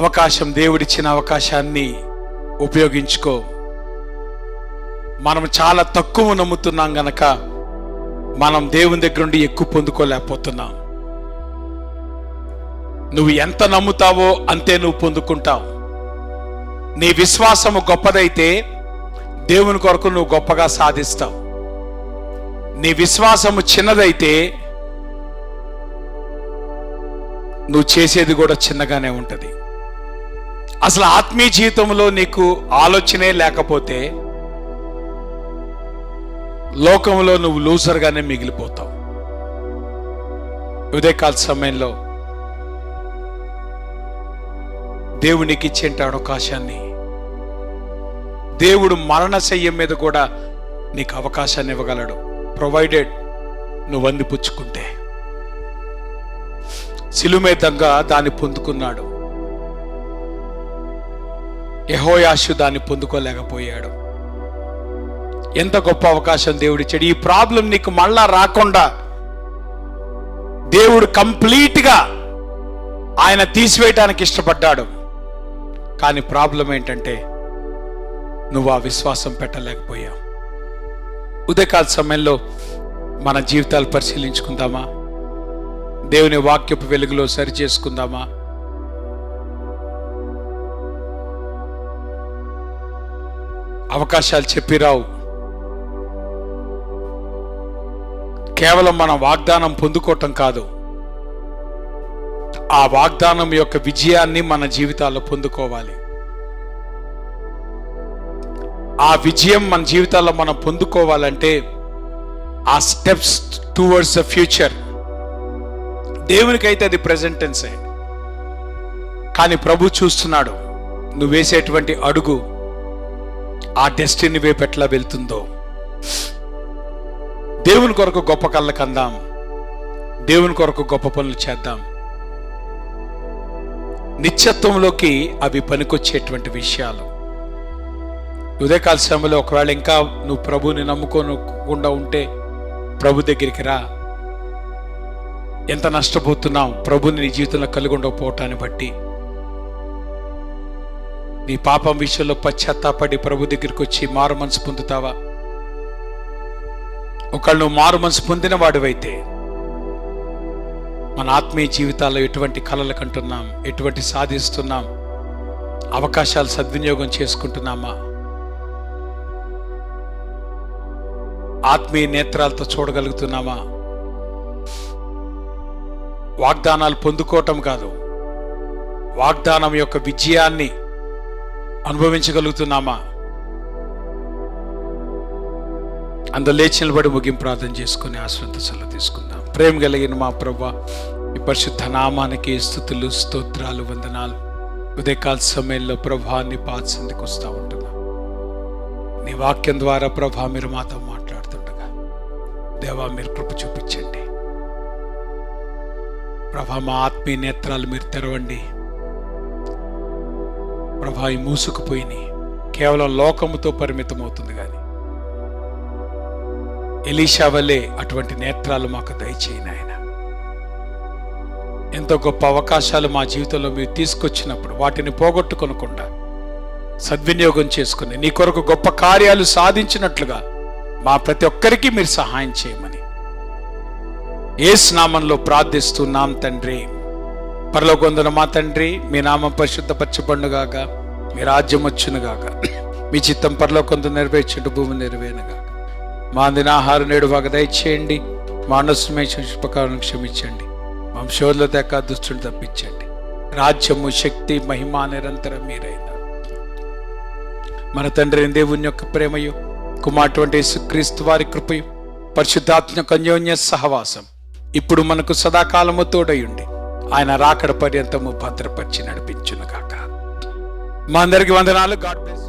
అవకాశం, దేవుడిచ్చిన అవకాశాన్ని ఉపయోగించుకో. మనం చాలా తక్కువ నమ్ముతున్నాం గనక మనం దేవుని దగ్గర నుండి ఎక్కువ పొందుకోలేకపోతున్నాం. నువ్వు ఎంత నమ్ముతావో అంతే నువ్వు పొందుకుంటావు. నీ విశ్వాసము గొప్పదైతే దేవుని కొరకు నువ్వు గొప్పగా సాధిస్తావు. నీ విశ్వాసము చిన్నదైతే నువ్వు చేసేది కూడా చిన్నగానే ఉంటుంది. అసలు ఆత్మీయ జీవితంలో నీకు ఆలోచనే లేకపోతే లోకంలో నువ్వు లూజర్గానే మిగిలిపోతావు. ఉదయకాల సమయంలో దేవునికి ఇచ్చేంటి అవకాశాన్ని, దేవుడు మరణశయ్యం మీద కూడా నీకు అవకాశాన్ని ఇవ్వగలడు, ప్రొవైడెడ్ నువ్వు అందిపుచ్చుకుంటే. శిలుమేతంగా దాన్ని పొందుకున్నాడు. యెహోయాషు దాన్ని పొందుకోలేకపోయాడు. ఎంత గొప్ప అవకాశం దేవుడిచ్చాడు. ఈ ప్రాబ్లం నీకు మళ్ళా రాకుండా దేవుడు కంప్లీట్గా ఆయన తీసివేయటానికి ఇష్టపడ్డాడు. కానీ ప్రాబ్లం ఏంటంటే నువ్వు ఆ విశ్వాసం పెట్టలేకపోయావు. ఉదయకాల సమయంలో మన జీవితాలు పరిశీలించుకుందామా? దేవుని వాక్యపు వెలుగులో సరి చేసుకుందామా? అవకాశాలు చెప్పిరావు. కేవలం మన వాగ్దానం పొందుకోవటం కాదు, ఆ వాగ్దానం యొక్క విజయాన్ని మన జీవితాల్లో పొందుకోవాలి. ఆ విజయం మన జీవితాల్లో మనం పొందుకోవాలంటే ఆ స్టెప్స్ టువర్డ్స్ ద ఫ్యూచర్. దేవునికైతే అది ప్రెజెంట్ టెన్సే, కానీ ప్రభు చూస్తున్నాడు నువ్వు వేసేటువంటి అడుగు ఆ డెస్టినీ వైపు ఎట్లా వెళ్తుందో. దేవుని కొరకు గొప్ప కళ్ళకు అందాం, దేవుని కొరకు గొప్ప పనులు చేద్దాం. నిత్యత్వంలోకి అవి పనికొచ్చేటువంటి విషయాలు. ఉదయకాల సమయంలో ఒకవేళ ఇంకా నువ్వు ప్రభుని నమ్ముకోకుండా ఉంటే ప్రభు దగ్గరికి రా. ఎంత నష్టపోతున్నావు ప్రభుని నీ జీవితంలో కలిగి ఉండకపోవటాన్ని బట్టి. నీ పాపం విషయంలో పశ్చాత్తాపడి ప్రభు దగ్గరికి వచ్చి మారు మనసు పొందుతావా? ఒకళ్ళు నువ్వు మారు మనసు పొందిన వాడివైతే మన ఆత్మీయ జీవితాల్లో ఎటువంటి కలలు కంటున్నాం, ఎటువంటి సాధిస్తున్నాం, అవకాశాలు సద్వినియోగం చేసుకుంటున్నామా? ఆత్మీయ నేత్రాలతో చూడగలుగుతున్నామా? వాగ్దానాలు పొందుకోవటం కాదు, వాగ్దానం యొక్క విజయాన్ని అనుభవించగలుగుతున్నామా? అందులో లేచి నిలబడి ముగింపు ప్రార్థన చేసుకుని ఆశ్రద్ధలు తీసుకుందాం. ప్రేమ కలిగిన మా ప్రభువా, ఈ పరిశుద్ధ నామానికి స్తుతులు, స్తోత్రాలు, వందనాలు. ఉదయకాల సమయంలో ప్రభా నీ పాదసన్నిధికి వస్తూ ఉంటున్నా. నీ వాక్యం ద్వారా ప్రభా మీరు మాతో మాట్లాడుతుండగా దేవా మీరు కృప చూపించండి. ప్రభా మా ఆత్మీయ నేత్రాలు మీరు తెరవండి. ప్రభా ఈ మూసుకుపోయి కేవలం లోకముతో పరిమితం అవుతుంది, కానీ ఎలీషా వలె అటువంటి నేత్రాలు మాకు దయచేయను ఆయన. ఎంతో గొప్ప అవకాశాలు మా జీవితంలో మీరు తీసుకొచ్చినప్పుడు వాటిని పోగొట్టుకొనకుండా సద్వినియోగం చేసుకుని నీ కొరకు గొప్ప కార్యాలు సాధించినట్లుగా మా ప్రతి ఒక్కరికి మీరు సహాయం చేయమని యేసు నామంలో ప్రార్థిస్తున్నాం తండ్రి. పరలోకమందున్న మా తండ్రి, మీ నామం పరిశుద్ధపరచబడునుగాక, మీ రాజ్యం వచ్చునుగాక, మీ చిత్తం పరలోకమందు నెరవేర్చుట భూమి నెరవేరునుగాక. మా అందిన ఆహారం నేడు మాకు దయచేయండి, మా అనవసరమైన శిక్షపకాలను క్షమించండి, మా శోధుల దాకా దుష్టుని తప్పించండి. రాజ్యము, శక్తి, మహిమ నిరంతరం మీరైన మన తండ్రి దేవుని యొక్క ప్రేమయు, కుమారుడు యేసుక్రీస్తు వారి కృపయు, పరిశుద్ధాత్మ అన్యోన్య సహవాసం ఇప్పుడు మనకు సదాకాలము తోడయుండి ఆయన రాకడ పర్యంతము భద్రపరిచి నడిపించునుగాక. మా అందరికి వందనాలు. God bless.